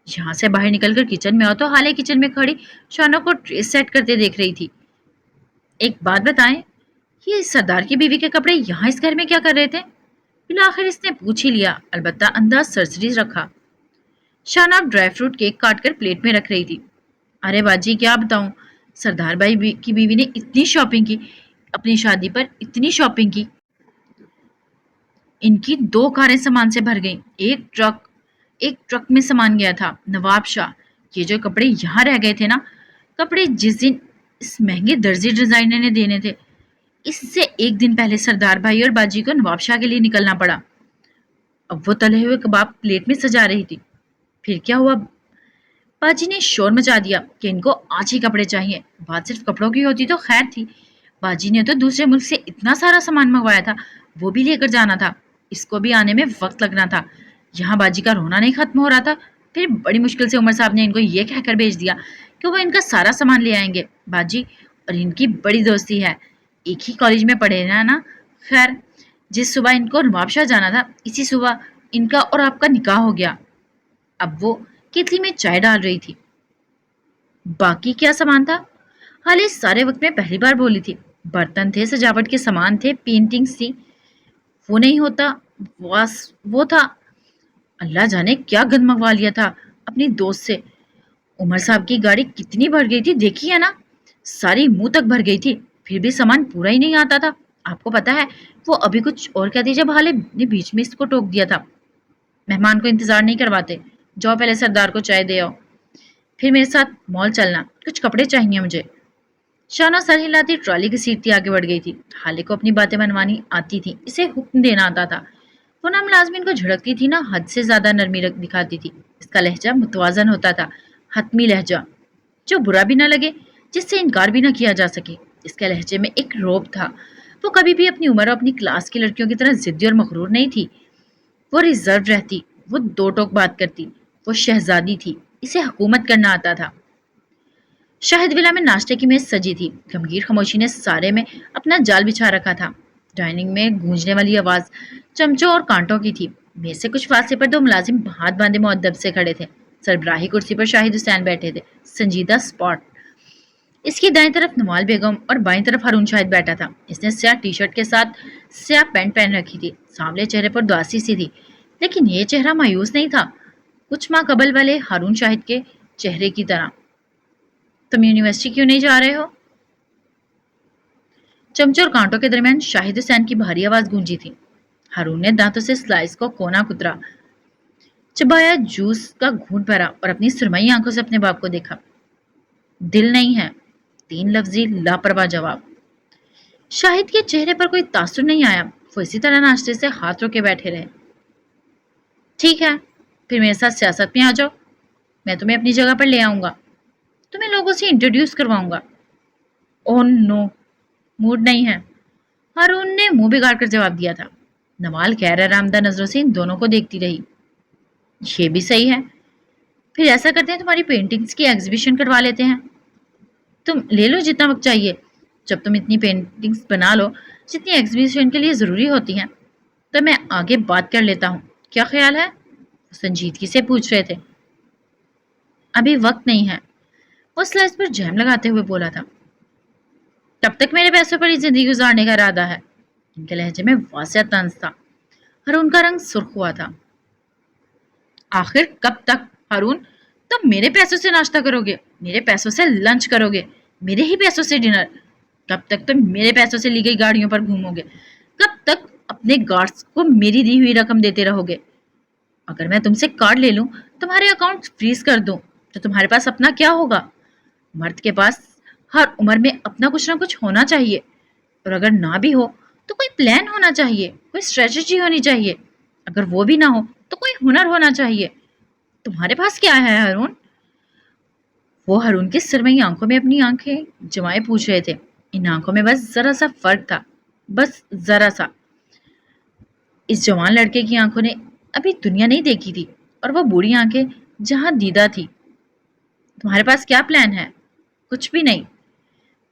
यहाँ से बाहर निकलकर किचन में आओ तो हाले किचन में खड़ी शानों को ट्रे सेट करते देख रही थी। एक बात बताएं, ये सरदार की बीवी के कपड़े यहाँ इस घर में क्या कर रहे थे? फिर इसने पूछ ही लिया, अलबत्ता अंदाज सरसरी रखा। शानाब ड्राई फ्रूट केक काट कर प्लेट में रख रही थी। अरे बाजी, क्या बताऊं, सरदार भाई की बीवी ने इतनी शॉपिंग की, अपनी शादी पर इतनी शॉपिंग की। इनकी 2 कारें सामान से भर गईं। एक ट्रक में सामान गया था। नवाब शाह, ये जो कपड़े यहाँ रह गए थे ना, कपड़े जिस दिन इस महंगे दर्जी डिजाइनर ने देने थे, इससे एक दिन पहले सरदार भाई और बाजी को नवाब शाह के लिए निकलना पड़ा। अब वो तले हुए कबाब प्लेट में सजा रही थी। फिर क्या हुआ? बाजी ने शोर मचा दिया कि इनको आज ही कपड़े चाहिए। बात सिर्फ कपड़ों की होती तो खैर थी। बाजी ने तो दूसरे मुल्क से इतना सारा सामान मंगवाया था, वो भी लेकर जाना था। इसको भी आने में वक्त लगना था। यहाँ बाजी का रोना नहीं खत्म हो रहा था। फिर बड़ी मुश्किल से उमर साहब ने इनको ये कहकर भेज दिया कि वो इनका सारा सामान ले आएंगे। बाजी और इनकी बड़ी दोस्ती है, एक ही कॉलेज में पढ़े ना ना। खैर, जिस सुबह इनको नवाबशाह जाना था, इसी सुबह इनका और आपका निकाह हो गया। अब वो केतली में चाय डाल रही थी। बाकी क्या सामान था? हाले सारे वक्त में पहली बार बोली थी। बर्तन थे, सजावट के सामान थे, पेंटिंग्स थी। वो नहीं होता, वो था। अल्लाह जाने क्या गंद मंगवा लिया था अपनी दोस्त से। उमर साहब की गाड़ी कितनी भर गई थी, देखी है ना? सारी मुंह तक भर गई थी, फिर भी सामान पूरा ही नहीं आता था। आपको पता है, वो अभी कुछ और कहती जब हाले ने बीच में इसको टोक दिया था। मेहमान को इंतजार नहीं करवाते, जाओ पहले सरदार को चाय दे आओ, फिर मेरे साथ मॉल चलना, कुछ कपड़े चाहिए मुझे। शाना सर हिलाती ट्रॉली की सीट थी आगे बढ़ गई थी। हाले को अपनी बातें मनवानी आती थी, इसे हुक्म देना आता था। वो ना मुलाजमिन को झड़कती थी, ना हद से ज्यादा नरमी दिखाती थी। इसका लहजा मुतवाजन होता था, हतमी लहजा, जो बुरा भी ना लगे, जिससे इनकार भी ना किया जा सके। इसके लहजे में एक रौब था। वो कभी भी अपनी उम्र और अपनी क्लास की लड़कियों की तरह जिद्दी और मगरूर नहीं थी। वो रिजर्व रहती, वो दो टोक बात करती, वो शहजादी थी, इसे हुकूमत करना आता था। शाहिद विला में नाश्ते की मेज सजी थी। गंभीर खामोशी ने सारे में अपना जाल बिछा रखा था। डाइनिंग में गूंजने वाली आवाज चमचों और कांटों की थी। मेज से कुछ फासले पर 2 मुलाजिम हाथ बांधे मुअद्दब से खड़े थे। सरबराही कुर्सी पर शाहिद हुसैन बैठे थे, संजीदा स्पॉट। इसकी दाएं तरफ नवाल बेगम और बाएं तरफ हारून शाहिद बैठा था। इसने स्याह टी शर्ट के साथ स्याह पैंट पहन रखी थी। सांवले चेहरे पर उदासी सी थी, लेकिन ये चेहरा मायूस नहीं था। कुछ माह कबल वाले हारून शाहिद के चेहरे की तरह। तुम यूनिवर्सिटी क्यों नहीं जा रहे हो? चमचे और कांटों के दरमियान शाहिद हुसैन की भारी आवाज गूंजी थी। हारून ने दांतों से स्लाइस को कोना कुतरा, चबाया, जूस का घूंट भरा और अपनी सुरमई आंखों से अपने बाप को देखा। दिल नहीं है, तीन लफ्जी लापरवाह जवाब। शाहिद के चेहरे पर कोई तासुर नहीं आया। वो इसी तरह नाश्ते से हाथ रोके बैठे रहे। ठीक है, फिर मेरे साथ सियासत में आ जाओ। मैं तुम्हें अपनी जगह पर ले आऊंगा, तुम्हें लोगों से इंट्रोड्यूस करवाऊंगा। ओह नो, मूड नहीं है, हारून ने मुंह बिगाड़ कर जवाब दिया था। नवाल गैर आरामदा नजरों से इन दोनों को देखती रही। ये भी सही है, फिर ऐसा करते हैं, तुम्हारी पेंटिंग्स की एग्जीबिशन करवा लेते हैं। तुम ले लो जितना वक्त चाहिए। जब तुम इतनी पेंटिंग्स बना लो जितनी एग्जीबिशन के लिए ज़रूरी होती हैं, तो मैं आगे बात कर लेता हूँ। क्या ख्याल है? वो संजीदगी से पूछ रहे थे। अभी वक्त नहीं है, वो स्लाइस पर जैम लगाते हुए बोला था। तब तक मेरे पैसों पर ही जिंदगी गुजारने का इरादा है। इनके लहजे में वासिया तंज था। हारून का रंग सुर्ख हुआ था। आखिर कब तक हारून? तुम मेरे पैसों से नाश्ता करोगे, मेरे पैसों से लंच करोगे, मेरे ही पैसों से डिनर। कब तक तुम मेरे पैसों से ली गई गाड़ियों पर घूमोगे? कब तक अपने गार्ड्स को मेरी दी हुई रकम देते रहोगे? अगर मैं तुमसे कार्ड ले लूं, तुम्हारे अकाउंट फ्रीज कर दूं, तो तुम्हारे पास अपना क्या होगा? मर्द के पास हर उम्र में अपना कुछ ना कुछ होना चाहिए, और अगर ना भी हो तो कोई प्लान होना चाहिए, कोई स्ट्रेटजी होनी चाहिए। अगर वो भी ना हो तो कोई हुनर होना चाहिए। तुम्हारे पास क्या है हारून? वो हारून की सरमई आंखों में अपनी आंखें जमाए पूछ रहे थे। इन आंखों में बस जरा सा फर्क था, बस जरा सा। इस जवान लड़के की आंखों ने अभी दुनिया नहीं देखी थी, और वो बूढ़ी आंखें जहां दीदा थी। तुम्हारे पास क्या प्लान है? कुछ भी नहीं।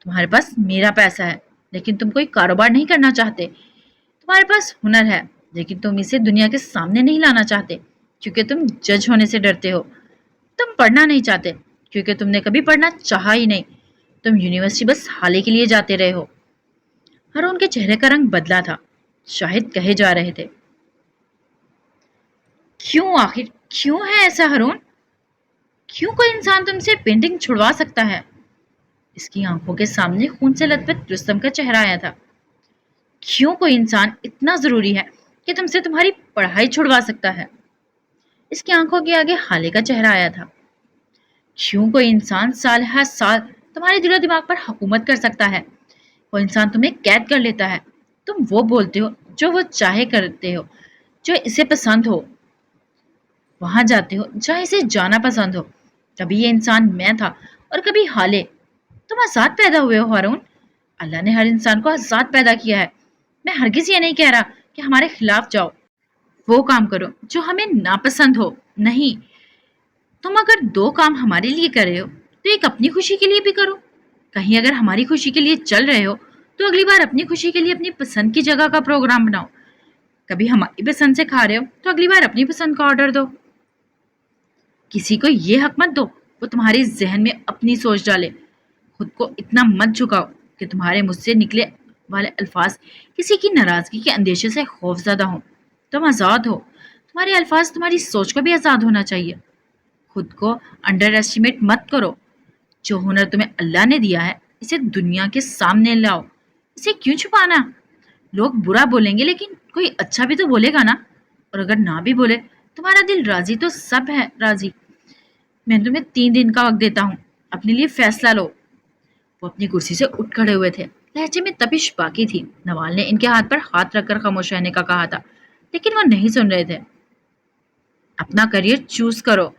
तुम्हारे पास मेरा पैसा है, लेकिन तुम कोई कारोबार नहीं करना चाहते। तुम्हारे पास हुनर है, लेकिन तुम इसे दुनिया के सामने नहीं लाना चाहते, क्योंकि तुम जज होने से डरते हो। तुम पढ़ना नहीं चाहते, क्योंकि तुमने कभी पढ़ना चाहा ही नहीं। तुम यूनिवर्सिटी बस हाले के लिए जाते रहे हो। हारून के चेहरे का रंग बदला था। शाहिद कहे जा रहे थे। क्यों? आखिर क्यों है ऐसा हारून? क्यों कोई इंसान तुमसे पेंटिंग छुड़वा सकता है? इसकी आंखों के सामने खून से लथपथ रुस्तम का चेहरा आया था। क्यों कोई इंसान इतना जरूरी है कि तुमसे तुम्हारी पढ़ाई छुड़वा सकता है? इसकी आंखों के आगे हाले का चेहरा आया था। क्यों कोई इंसान साल हर साल तुम्हारे दिलो दिमाग पर हुकूमत कर सकता है? वो इंसान तुम्हें कैद कर लेता है। तुम वो बोलते हो जो वो चाहे, करते हो जो इसे पसंद हो, वहां जाते हो जहां इसे जाना पसंद हो। कभी ये इंसान मैं था और कभी हाले। तुम आजाद पैदा हुए हो हारून। अल्लाह ने हर इंसान को आजाद पैदा किया है। मैं हरगिज ये नहीं कह रहा कि हमारे खिलाफ जाओ, वो काम करो जो हमें नापसंद हो। नहीं, तुम अगर दो काम हमारे लिए कर रहे हो तो एक अपनी खुशी के लिए भी करो। कहीं अगर हमारी खुशी के लिए चल रहे हो तो अगली बार अपनी खुशी के लिए अपनी पसंद की जगह का प्रोग्राम बनाओ। कभी हमारी पसंद से खा रहे हो तो अगली बार अपनी पसंद का ऑर्डर दो। किसी को ये हक मत दो वो तुम्हारे जहन में अपनी सोच डाले। खुद को इतना मत झुकाओ कि तुम्हारे मुझसे निकले वाले अल्फाज किसी की नाराजगी के अंदेशे से खौफजदा हो। तुम आज़ाद हो, तुम्हारे अल्फाज तुम्हारी सोच को भी आज़ाद होना चाहिए। खुद को अंडर एस्टिमेट मत करो। जो हुनर तुम्हें अल्लाह ने दिया है, इसे दुनिया के सामने लाओ। इसे क्यों छुपाना? लोग बुरा बोलेंगे, लेकिन कोई अच्छा भी तो बोलेगा ना। और अगर ना भी बोले, तुम्हारा दिल राजी तो सब है राजी। मैं तुम्हें 3 दिन का वक्त देता हूँ, अपने लिए फैसला लो। वो अपनी कुर्सी से उठ खड़े हुए थे। लहजे में तपिश बाकी थी। नवाल ने इनके हाथ पर हाथ रखकर खामोश रहने का कहा था, लेकिन वो नहीं सुन रहे थे। अपना करियर चूज करो।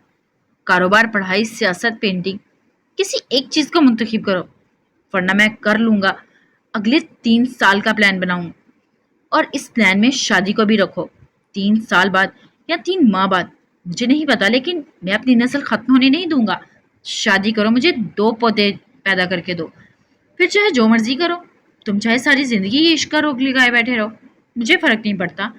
कारोबार, पढ़ाई, सियासत, पेंटिंग, किसी एक चीज को मुंतखब करो, वरना मैं कर लूंगा। अगले 3 साल का प्लान बनाऊं, और इस प्लान में शादी को भी रखो। 3 साल बाद या 3 माह बाद, मुझे नहीं पता, लेकिन मैं अपनी नस्ल खत्म होने नहीं दूंगा। शादी करो, मुझे 2 पोते पैदा करके दो। फिर चाहे जो मर्जी करो। तुम चाहे सारी जिंदगी ये इश्क का रोग लगाए बैठे रहो, मुझे फर्क नहीं पड़ता।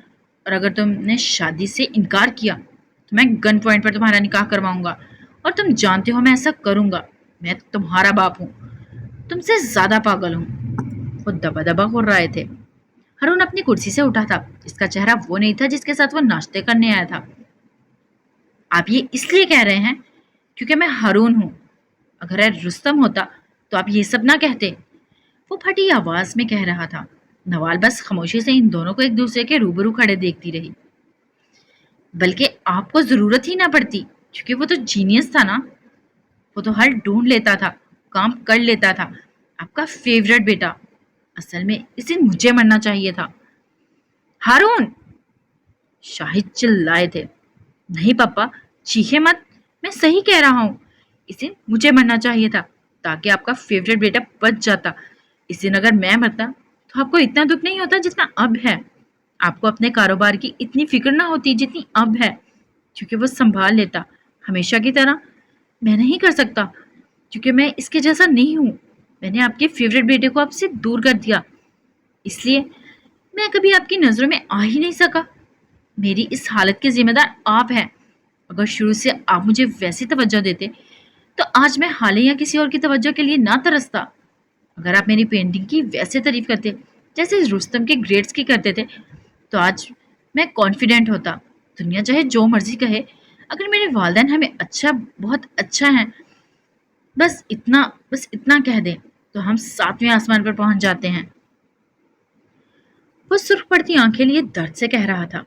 और अगर तुमने शादी से इनकार किया तो मैं गन पॉइंट पर तुम्हारा निकाह करवाऊंगा, और तुम जानते हो मैं ऐसा करूंगा। मैं तुम्हारा बाप हूँ, तुमसे ज्यादा पागल हूँ। वो दबा दबा हो रहे थे। हारून अपनी कुर्सी से उठा था। इसका चेहरा वो नहीं था जिसके साथ वो नाश्ते करने आया था। आप ये इसलिए कह रहे हैं क्योंकि मैं हारून हूँ। अगर मैं रुस्तम होता तो आप ये सब ना कहते। वो फटी आवाज में कह रहा था। नवाल बस खामोशी से इन दोनों को एक दूसरे के रूबरू खड़े देखती रही। बल्कि आपको जरूरत ही ना पड़ती, क्योंकि वो तो जीनियस था ना। वो तो हल ढूंढ लेता था, काम कर लेता था। आपका फेवरेट बेटा। असल में इस दिन मुझे मरना चाहिए था। हारून! शाहिद चिल्लाए थे। नहीं पापा, चीखे मत। मैं सही कह रहा हूँ। इस दिन मुझे मरना चाहिए था ताकि आपका फेवरेट बेटा बच जाता। इस दिन अगर मैं मरता तो आपको इतना दुख नहीं होता जितना अब है। आपको अपने कारोबार की इतनी फिक्र ना होती जितनी अब है, क्योंकि वो संभाल लेता हमेशा की तरह। मैं नहीं कर सकता, क्योंकि मैं इसके जैसा नहीं हूँ। मैंने आपके फेवरेट बेटे को आपसे दूर कर दिया, इसलिए मैं कभी आपकी नजरों में आ ही नहीं सका। मेरी इस हालत के जिम्मेदार आप हैं। अगर शुरू से आप मुझे वैसी तवज्जो देते तो आज मैं हाले या किसी और की तवज्जो के लिए ना तरसता। अगर आप मेरी पेंटिंग की वैसे तारीफ करते जैसे रुस्तम के ग्रेड्स की करते थे तो आज मैं कॉन्फिडेंट होता। दुनिया चाहे जो मर्जी कहे, अगर मेरे वालिदैन हमें अच्छा, बहुत अच्छा है, बस इतना कह दें तो हम 7वें आसमान पर पहुंच जाते हैं। वो सुर्ख पड़ती आंखें लिए दर्द से कह रहा था।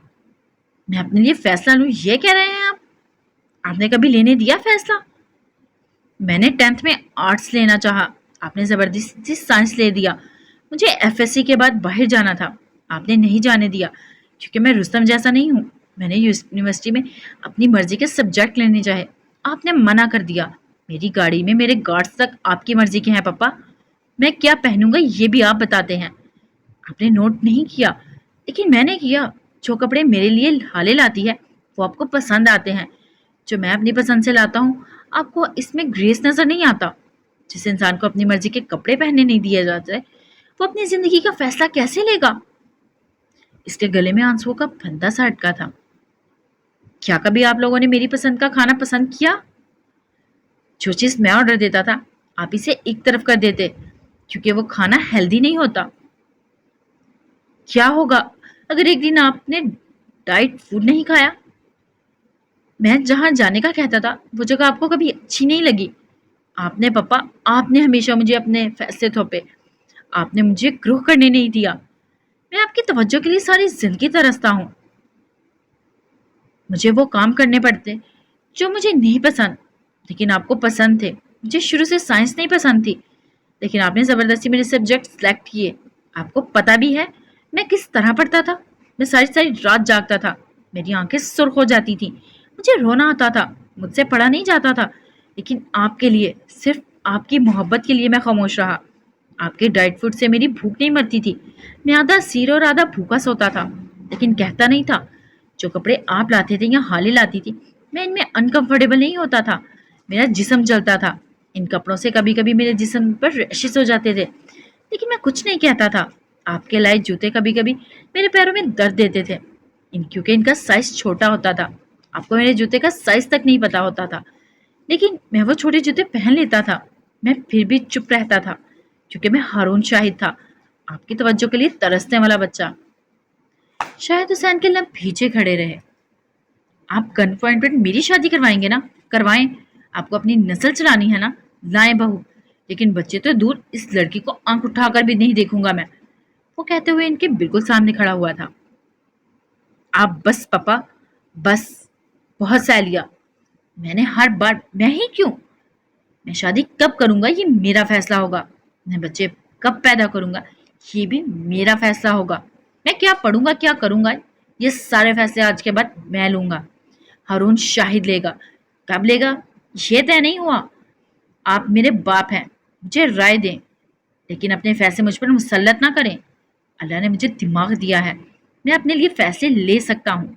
मैं अपने लिए फैसला लूं, ये कह रहे हैं आप? आपने कभी लेने दिया फैसला? मैंने 10th में आर्ट्स लेना चाहा, आपने जबरदस्ती साइंस ले दिया। मुझे एफएससी के बाद बाहर जाना था, आपने नहीं जाने दिया, क्योंकि मैं रुस्तम जैसा नहीं हूँ। मैंने यूनिवर्सिटी में अपनी मर्जी के सब्जेक्ट लेने चाहे, आपने मना कर दिया। मेरी गाड़ी में मेरे गार्ड्स तक आपकी मर्जी के हैं पापा। मैं क्या पहनूंगा ये भी आप बताते हैं। आपने नोट नहीं किया, लेकिन मैंने किया। जो कपड़े मेरे लिए हाले लाती है वो आपको पसंद आते हैं। जो मैं अपनी पसंद से लाता हूँ, आपको इसमें ग्रेस नजर नहीं आता। जिस इंसान को अपनी मर्जी के कपड़े पहनने नहीं दिए जाते, वो अपनी जिंदगी का फैसला कैसे लेगा? इसके गले में आंसुओं का फंदा सा अटका था। क्या कभी आप लोगों ने मेरी पसंद का खाना पसंद किया? जो चीज मैं ऑर्डर देता था, आप इसे एक तरफ कर देते, क्योंकि वो खाना हेल्दी नहीं होता। क्या होगा अगर एक दिन आपने डाइट फूड नहीं खाया? मैं जहां जाने का कहता था वो जगह आपको कभी अच्छी नहीं लगी। आपने पापा, आपने हमेशा मुझे अपने फैसले थोपे। आपने मुझे ग्रो करने नहीं दिया। मैं आपकी तवज्जो के लिए सारी जिंदगी तरसता हूँ। मुझे वो काम करने पड़ते जो मुझे नहीं पसंद, लेकिन आपको पसंद थे। मुझे शुरू से साइंस नहीं पसंद थी, लेकिन आपने जबरदस्ती मेरे सब्जेक्ट सेलेक्ट किए। आपको पता भी है मैं किस तरह पढ़ता था। मैं सारी सारी रात जागता था, मेरी आंखें सुर्ख हो जाती थी, मुझे रोना आता था, मुझसे पढ़ा नहीं जाता था। लेकिन आपके लिए, सिर्फ आपकी मोहब्बत के लिए मैं खामोश रहा। आपके डाइट फूड से मेरी भूख नहीं मरती थी। मैं आधा सीर और आधा भूखा सोता था, लेकिन कहता नहीं था। जो कपड़े आप लाते थे या हाले लाती थी, मैं इनमें अनकंफर्टेबल नहीं होता था। मेरा जिस्म जलता था। इन कपड़ों से कभी कभी मेरे जिस्म पर रैशेस हो जाते थे, लेकिन मैं कुछ नहीं कहता था। आपके लाए जूते कभी कभी मेरे पैरों में दर्द देते थे, क्योंकि इनका साइज छोटा होता था। आपको मेरे जूते का साइज तक नहीं पता होता था, लेकिन मैं वो छोटे जूते पहन लेता था। मैं फिर भी चुप रहता था, क्योंकि मैं हारून शाहिद था, आपकी तवज्जो के लिए तरसने वाला बच्चा। शाहिद हुसैन के लब भींचे खड़े रहे। आप गन पॉइंट पर मेरी शादी करवाएंगे ना? करवाएं। आपको अपनी नस्ल चलानी है ना? लाएं बहू। लेकिन बच्चे तो दूर, इस लड़की को आंख उठाकर भी नहीं देखूंगा मैं। वो कहते हुए इनके बिल्कुल सामने खड़ा हुआ था। आप बस पापा, बस। बहुत सह लिया। मैंने हर बार मैं ही क्यों? मैं शादी कब करूंगा ये मेरा फैसला होगा। मैं बच्चे कब पैदा करूंगा ये भी मेरा फैसला होगा। मैं क्या पढ़ूंगा, क्या करूंगा, ये सारे फैसले आज के बाद मैं लूंगा। हारून शाहिद लेगा। कब लेगा ये तय नहीं हुआ। आप मेरे बाप हैं, मुझे राय दें, लेकिन अपने फैसले मुझ पर मुसल्लत ना करें। अल्लाह ने मुझे दिमाग दिया है, मैं अपने लिए फैसले ले सकता हूँ।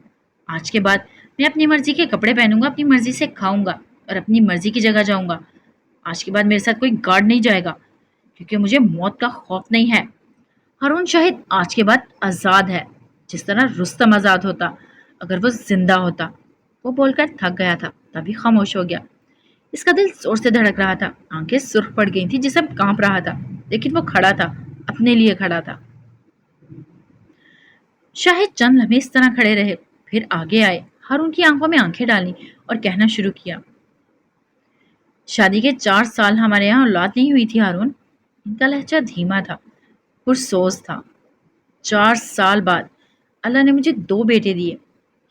आज के बाद मैं अपनी मर्जी के कपड़े पहनूंगा, अपनी मर्जी से खाऊंगा और अपनी मर्जी की जगह जाऊंगा। आज के बाद मेरे साथ कोई गार्ड नहीं जाएगा, क्योंकि मुझे मौत का खौफ नहीं है। हारून शाहिद आज के बाद आज़ाद है, जिस तरह रुस्तम आज़ाद होता अगर वो जिंदा होता। वो बोलकर थक गया था, तभी खामोश हो गया। इसका दिल जोर से धड़क रहा था, आंखें सुर्ख पड़ गई थी, जिसम कांप रहा था, लेकिन वो खड़ा था, अपने लिए खड़ा था। शाहिद चंद लम्हे इस तरह खड़े रहे, फिर आगे आए। हारून की आंखों में आंखें डाली और कहना शुरू किया, शादी के 4 साल हमारे यहाँ औलाद नहीं हुई थी हारून। इनका लहजा धीमा था, पुरसोज था। 4 साल बाद अल्लाह ने मुझे 2 बेटे दिए।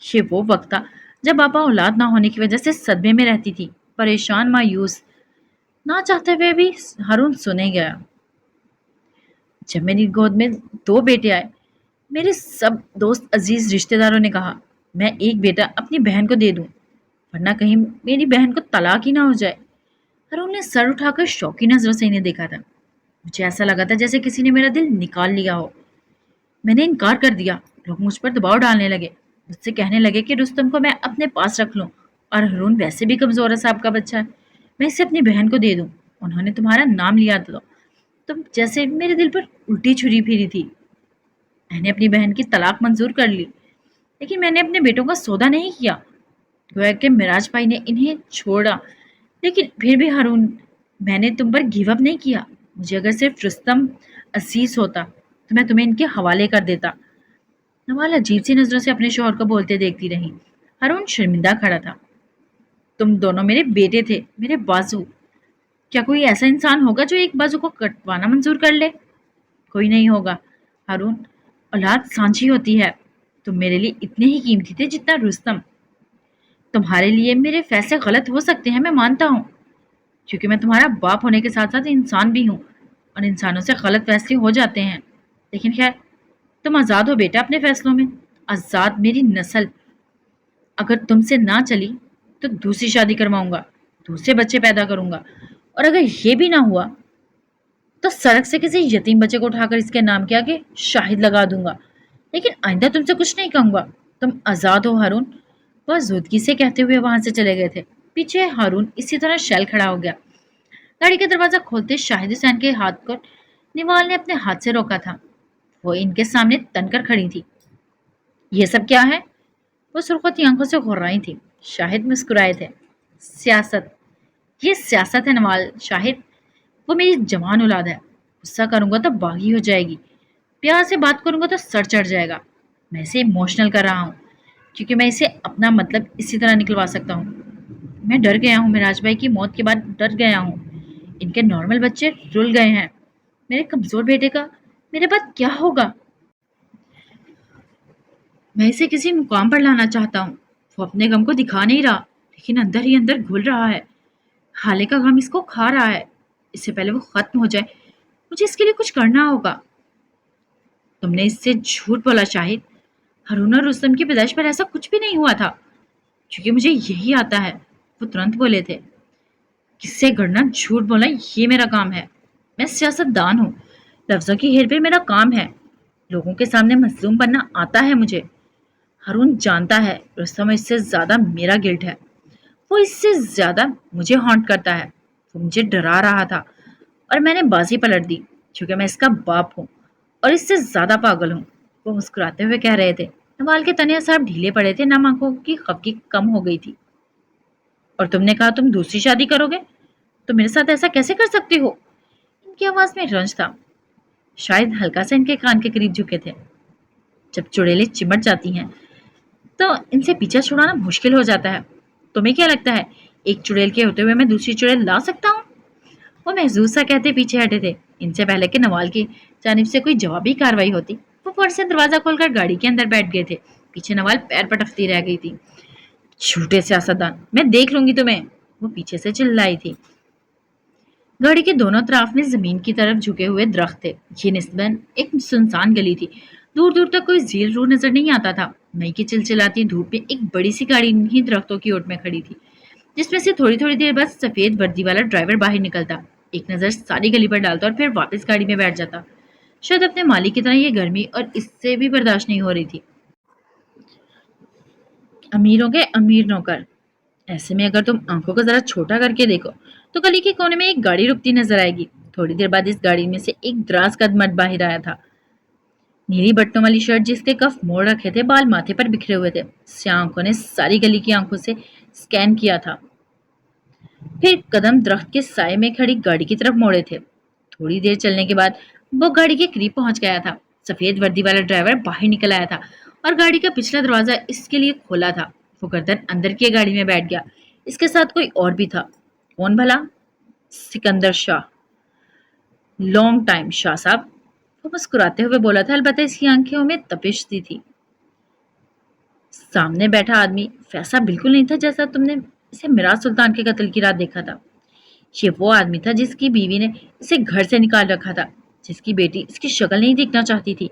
ये वो वक्त था जब पापा औलाद ना होने की वजह से सदमे में रहती थी, परेशान, मायूस। ना चाहते हुए भी हारून सुने गया। जब मेरी गोद में 2 बेटे आए, मेरे सब दोस्त, अजीज रिश्तेदारों ने कहा मैं एक बेटा अपनी बहन को दे दूं, वरना कहीं मेरी बहन को तलाक ही ना हो जाए। हारून ने सर उठाकर शौकी नजरों से इन्हें देखा था। मुझे ऐसा लगा था जैसे किसी ने मेरा दिल निकाल लिया हो। मैंने इनकार कर दिया। लोग मुझ पर दबाव डालने लगे, मुझसे कहने लगे कि रुस्तम को मैं अपने पास रख लूं, और हारून वैसे भी कमजोर है, साहब का बच्चा है, मैं इसे अपनी बहन को दे दूं। उन्होंने तुम्हारा नाम लिया तो तुम जैसे मेरे दिल पर उल्टी छुरी फिरी थी। मैंने अपनी बहन की तलाक मंजूर कर ली, लेकिन मैंने अपने बेटों का सौदा नहीं किया। गोया कि मिराज भाई ने इन्हें छोड़ा, लेकिन फिर भी हारून, मैंने तुम पर गिव अप नहीं किया। मुझे अगर सिर्फ रुस्तम अजीज होता तो मैं तुम्हें इनके हवाले कर देता। नवाल अजीब सी नजरों से अपने शौहर को बोलते देखती रही। हारून शर्मिंदा खड़ा था। तुम दोनों मेरे बेटे थे, मेरे बाजू। क्या कोई ऐसा इंसान होगा जो एक बाजू को कटवाना मंजूर कर ले? कोई नहीं होगा हारून। औलाद सांझी होती है। तुम मेरे लिए इतने ही कीमती थे जितना रुस्तम। तुम्हारे लिए मेरे फैसले गलत हो सकते हैं, मैं मानता हूँ, क्योंकि मैं तुम्हारा बाप होने के साथ साथ इंसान भी हूँ, और इंसानों से गलत फैसले हो जाते हैं। लेकिन खैर, तुम आज़ाद हो बेटा अपने फैसलों में। आज़ाद मेरी नस्ल अगर तुमसे ना चली तो दूसरी शादी करवाऊंगा, दूसरे बच्चे पैदा करूंगा, और अगर ये भी ना हुआ तो सड़क से किसी यतीम बच्चे को उठाकर इसके नाम के आगे शाहिद लगा दूंगा। लेकिन आइंदा तुमसे कुछ नहीं कहूंगा। तुम आज़ाद हो हारून। वह जुदगी से कहते हुए वहां से चले गए थे। पीछे हारून इसी तरह शैल खड़ा हो गया। गाड़ी का दरवाजा खोलते शाहिद हुसैन के हाथ को निवाल ने अपने हाथ से रोका था। वो इनके सामने तनकर खड़ी थी। ये सब क्या है? वो सुर्खती आंखों से घुर्राई थी। शाहिद मुस्कुराए थे। सियासत, ये सियासत है नवाल शाहिद। वो मेरी जवान औलाद है। गुस्सा करूंगा तो बागी हो जाएगी, प्यार से बात करूंगा तो सर चढ़ जाएगा। मैं इसे इमोशनल कर रहा हूँ, क्योंकि मैं इसे अपना मतलब इसी तरह निकलवा सकता हूँ। मैं डर गया हूँ, मिराज भाई की मौत के बाद डर गया हूँ। इनके नॉर्मल बच्चे रुल गए हैं। मेरे कमजोर बेटे का मेरे बाद क्या होगा? मैं इसे किसी मुकाम पर लाना चाहता हूँ। वो अपने गम को दिखा नहीं रहा, लेकिन अंदर ही अंदर घुल रहा है। हाले का गम इसको खा रहा है। इससे पहले वो खत्म हो जाए, मुझे इसके लिए कुछ करना होगा। तुमने इससे झूठ बोला शाहिद। हारून और रुस्तम की पैदाइश पर ऐसा कुछ भी नहीं हुआ था, क्योंकि मुझे यही आता है। वो तुरंत बोले थे। किससे गढ़ना, झूठ बोलना, ये मेरा काम है। मैं सियासतदान हूँ। लफ्जों की हेरफेर मेरा काम है। लोगों के सामने मजलूम बनना आता है मुझे। हारून जानता है रुस्तम इससे ज्यादा मेरा गिल्ट है। वो इससे ज्यादा मुझे हॉन्ट करता है। वो मुझे डरा रहा था और मैंने बाजी पलट दी, क्योंकि मैं इसका बाप हूँ और इससे ज्यादा पागल हूँ। वो मुस्कुराते हुए कह रहे थे। नवाल के तने साहब ढीले पड़े थे, नम आंखों की खपकी कम हो गई थी। और तुमने कहा तुम दूसरी शादी करोगे, तो मेरे साथ ऐसा कैसे कर सकते हो? इनकी आवाज में रंज था, शायद हल्का सा इनके कान के करीब झुके थे। जब चुड़ैलें चिमट जाती हैं तो इनसे पीछा छुड़ाना मुश्किल हो जाता है। तुम्हें क्या लगता है एक चुड़ैल के होते हुए मैं दूसरी चुड़ैल ला सकता हूँ? वो महजूज सा कहते पीछे हटे थे। इनसे पहले कि नवाल की जानिब से कोई जवाबी कार्रवाई होती, वो फौरन से दरवाजा खोलकर गाड़ी के अंदर बैठ गए थे। पीछे नवाल पैर पटकती रह गई थी। झूठे सियासतदान, मैं देख लूंगी तुम्हें, वो पीछे से चिल्लाई थी। गाड़ी के दोनों तरफ में जमीन की तरफ झुके हुए दरख्त थे। ये निस्बतन एक सुनसान गली थी। दूर दूर तक कोई झील रू नजर नहीं आता था। मई की चिलचिलाती धूप में एक बड़ी सी गाड़ी इन्हीं दरख्तों की ओट में खड़ी थी, जिसमें से थोड़ी थोड़ी देर बाद सफेद वर्दी वाला ड्राइवर बाहर निकलता, एक नजर सारी गली पर डालता और फिर वापस गाड़ी में बैठ जाता। शायद अपने मालिक की तरह ये गर्मी और इससे भी बर्दाश्त नहीं हो रही थी। अमीरों के अमीर नौकर। ऐसे में अगर तुम आंखों को जरा छोटा करके देखो तो गली के कोने में एक गाड़ी रुकती नजर आएगी। थोड़ी देर बाद इस गाड़ी में से एक दराज कद मर्द बाहर आया था। नीली बट्टों वाली शर्ट जिसके कफ मोड़ रखे थे, बाल माथे पर बिखरे हुए थे। स्याह आंखों ने सारी गली की आंखों से स्कैन किया था, फिर कदम दरख्त के साए में खड़ी गाड़ी की तरफ मोड़े थे। थोड़ी देर चलने के बाद वो गाड़ी के करीब पहुंच गया था। सफेद वर्दी वाला ड्राइवर बाहर निकल आया था और गाड़ी का पिछला दरवाजा इसके लिए खोला था। वो गर्दन अंदर की गाड़ी में बैठ गया। इसके साथ कोई और भी था। कौन भला? सिकंदर शाह। लॉन्ग टाइम शाह साहब, वो मुस्कुराते हुए बोला था, अलबत्ता इसकी आंखों में तपिश सी थी। सामने बैठा आदमी वैसा बिल्कुल नहीं था जैसा तुमने इसे मिराज सुल्तान के कत्ल की रात देखा था। ये वो आदमी था जिसकी बीवी ने इसे घर से निकाल रखा था, जिसकी बेटी इसकी शक्ल नहीं देखना चाहती थी।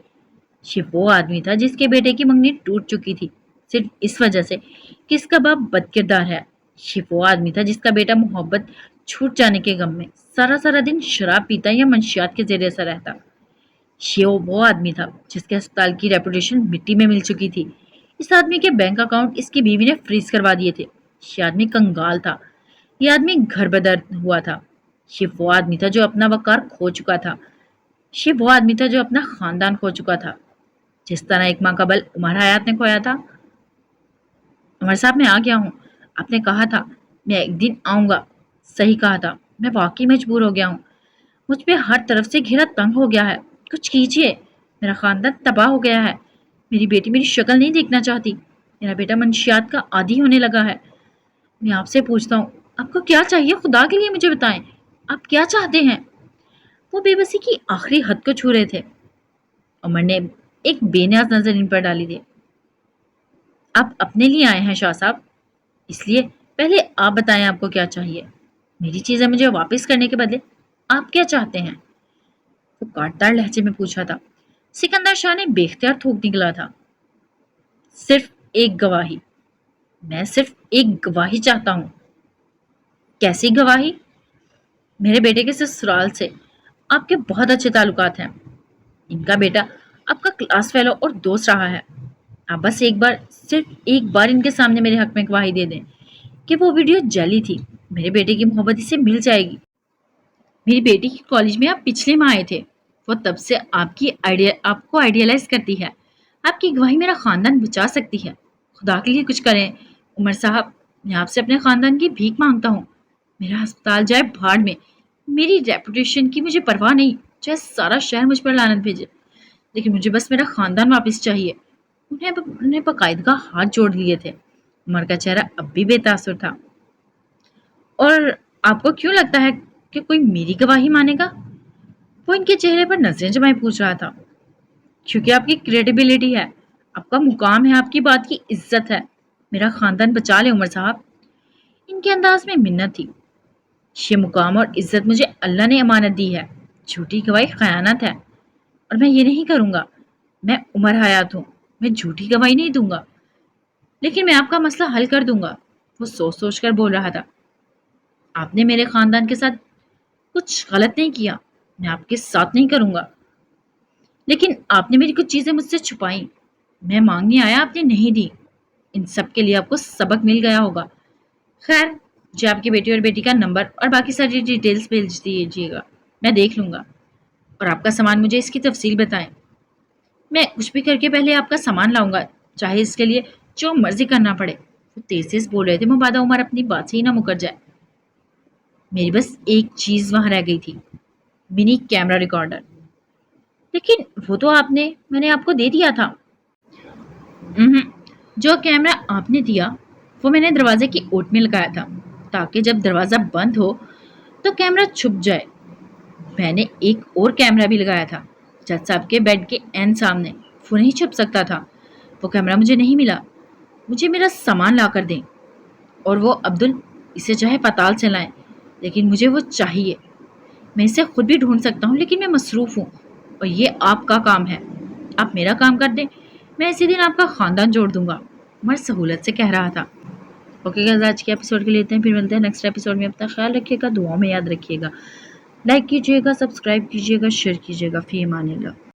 ये वो आदमी था जिसके बेटे की मंगनी टूट चुकी थी, सिर्फ इस वजह से कि इसका बाप बदकिरदार है। ये वो आदमी था जिसका बेटा मोहब्बत छूट जाने के गम में सारा सारा दिन शराब पीता या मंशियात के जेर असर रहता। ये वो आदमी था जिसके अस्पताल की रेपुटेशन मिट्टी में मिल चुकी थी। इस आदमी के बैंक अकाउंट इसकी बीवी ने फ्रीज करवा दिए थे। ये आदमी कंगाल था। ये आदमी घर बदर हुआ था। ये वो आदमी था जो अपना वकार खो चुका था। ये वो आदमी था जो अपना खानदान खो चुका था, जिस तरह एक माँ का बल उमर हयात ने खोया था। उमर साहब, मैं आ गया हूँ। आपने कहा था मैं एक दिन आऊंगा। सही कहा था। मैं वाकई मजबूर हो गया हूँ। मुझ पे हर तरफ से घेरा तंग हो गया है। कुछ कीजिए। मेरा खानदान तबाह हो गया है। मेरी बेटी मेरी शक्ल नहीं देखना चाहती। मेरा बेटा मंशियात का आदी होने लगा है। मैं आपसे पूछता हूँ, आपको क्या चाहिए? खुदा के लिए मुझे बताएं। आप क्या चाहते हैं? वो बेबसी की आखिरी हद को छू रहे थे। उमर ने एक बेनियाज नजर इन पर डाली थी। आप अपने लिए आए हैं शाह साहब, इसलिए पहले आप बताएं आपको क्या चाहिए। मेरी चीजें मुझे वापस करने के बदले आप क्या चाहते हैं? वो काटदार लहजे में पूछा था। सिकंदर शाह ने बेख्तियार थूक निकला था। सिर्फ एक गवाही। मैं सिर्फ एक गवाही चाहता हूँ। कैसी गवाही? मेरे बेटे के ससुराल से आपके बहुत अच्छे ताल्लुकात हैं। इनका बेटा आपका क्लास फेलो और दोस्त रहा है। आप बस एक बार, सिर्फ एक बार इनके सामने मेरे हक में गवाही दे दें कि वो वीडियो जाली थी। मेरे बेटे की मोहब्बत इसे मिल जाएगी। मेरी बेटी की कॉलेज में आप पिछले माह आए थे। वो तब से आपको आइडियलाइज करती है। आपकी गवाही मेरा खानदान बचा सकती है। खुदा के लिए कुछ करें उमर साहब। मैं आपसे अपने खानदान की भीख मांगता हूँ। मेरा अस्पताल जाए भाड़ में। मेरी रेपुटेशन की मुझे परवाह नहीं, चाहे सारा शहर मुझ पर लानत भेजे, लेकिन मुझे बस मेरा खानदान वापस चाहिए। उन्हें बाकायदगा हाथ जोड़ लिए थे। उमर का चेहरा अब भी बेतासुर था। और आपको क्यों लगता है कि कोई मेरी गवाही मानेगा? वो इनके चेहरे पर नजरें जमाए पूछ रहा था। क्योंकि आपकी क्रेडिबिलिटी है, आपका मुकाम है, आपकी बात की इज्जत है। मेरा खानदान बचा ले उमर साहब। इनके अंदाज में मिन्नत थी। ये मुकाम और इज्जत मुझे अल्लाह ने अमानत दी है। झूठी गवाही खयानत है और मैं ये नहीं करूंगा। मैं उमर हयात हूँ, मैं झूठी गवाही नहीं दूंगा, लेकिन मैं आपका मसला हल कर दूंगा। वो सोच सोच कर बोल रहा था। आपने मेरे खानदान के साथ कुछ गलत नहीं किया, मैं आपके साथ नहीं करूंगा, लेकिन आपने मेरी कुछ चीजें मुझसे छुपाई। मैं मांगने आया, आपने नहीं दी। इन सब के लिए आपको सबक मिल गया होगा। खैर, मुझे आपकी बेटी और बेटी का नंबर और बाकी सारी डिटेल्स भेज दीजिएगा, मैं देख लूंगा। और आपका सामान, मुझे इसकी तफसील बताएं। मैं कुछ भी करके पहले आपका सामान लाऊंगा, चाहे इसके लिए जो मर्जी करना पड़े। वो तेज तेज बोल रहे थे, मुबादा उमर अपनी बात से ही ना मुकर जाए। मेरी बस एक चीज वहां रह गई थी, मिनी कैमरा रिकॉर्डर। लेकिन वो तो मैंने आपको दे दिया था। जो कैमरा आपने दिया वो मैंने दरवाजे की ओट में लगाया था, ताकि जब दरवाजा बंद हो तो कैमरा छुप जाए। मैंने एक और कैमरा भी लगाया था जज साहब के बेड के एन सामने। वो नहीं छुप सकता था। वो कैमरा मुझे नहीं मिला। मुझे मेरा सामान ला कर दें। और वो अब्दुल, इसे चाहे पाताल से लाएं, लेकिन मुझे वो चाहिए। मैं इसे खुद भी ढूंढ सकता हूँ, लेकिन मैं मसरूफ़ हूँ और ये आपका काम है। आप मेरा काम कर दें, मैं इसी दिन आपका ख़ानदान जोड़ दूंगा। उमर सहूलत से कह रहा था। ओके गाइस, आज के एपिसोड के लिए इतना ही। फिर मिलते हैं नेक्स्ट एपिसोड में। अपना ख्याल रखिएगा, दुआओं में याद रखिएगा। लाइक कीजिएगा, सब्सक्राइब कीजिएगा, शेयर कीजिएगा। फी अमानिल्लाह।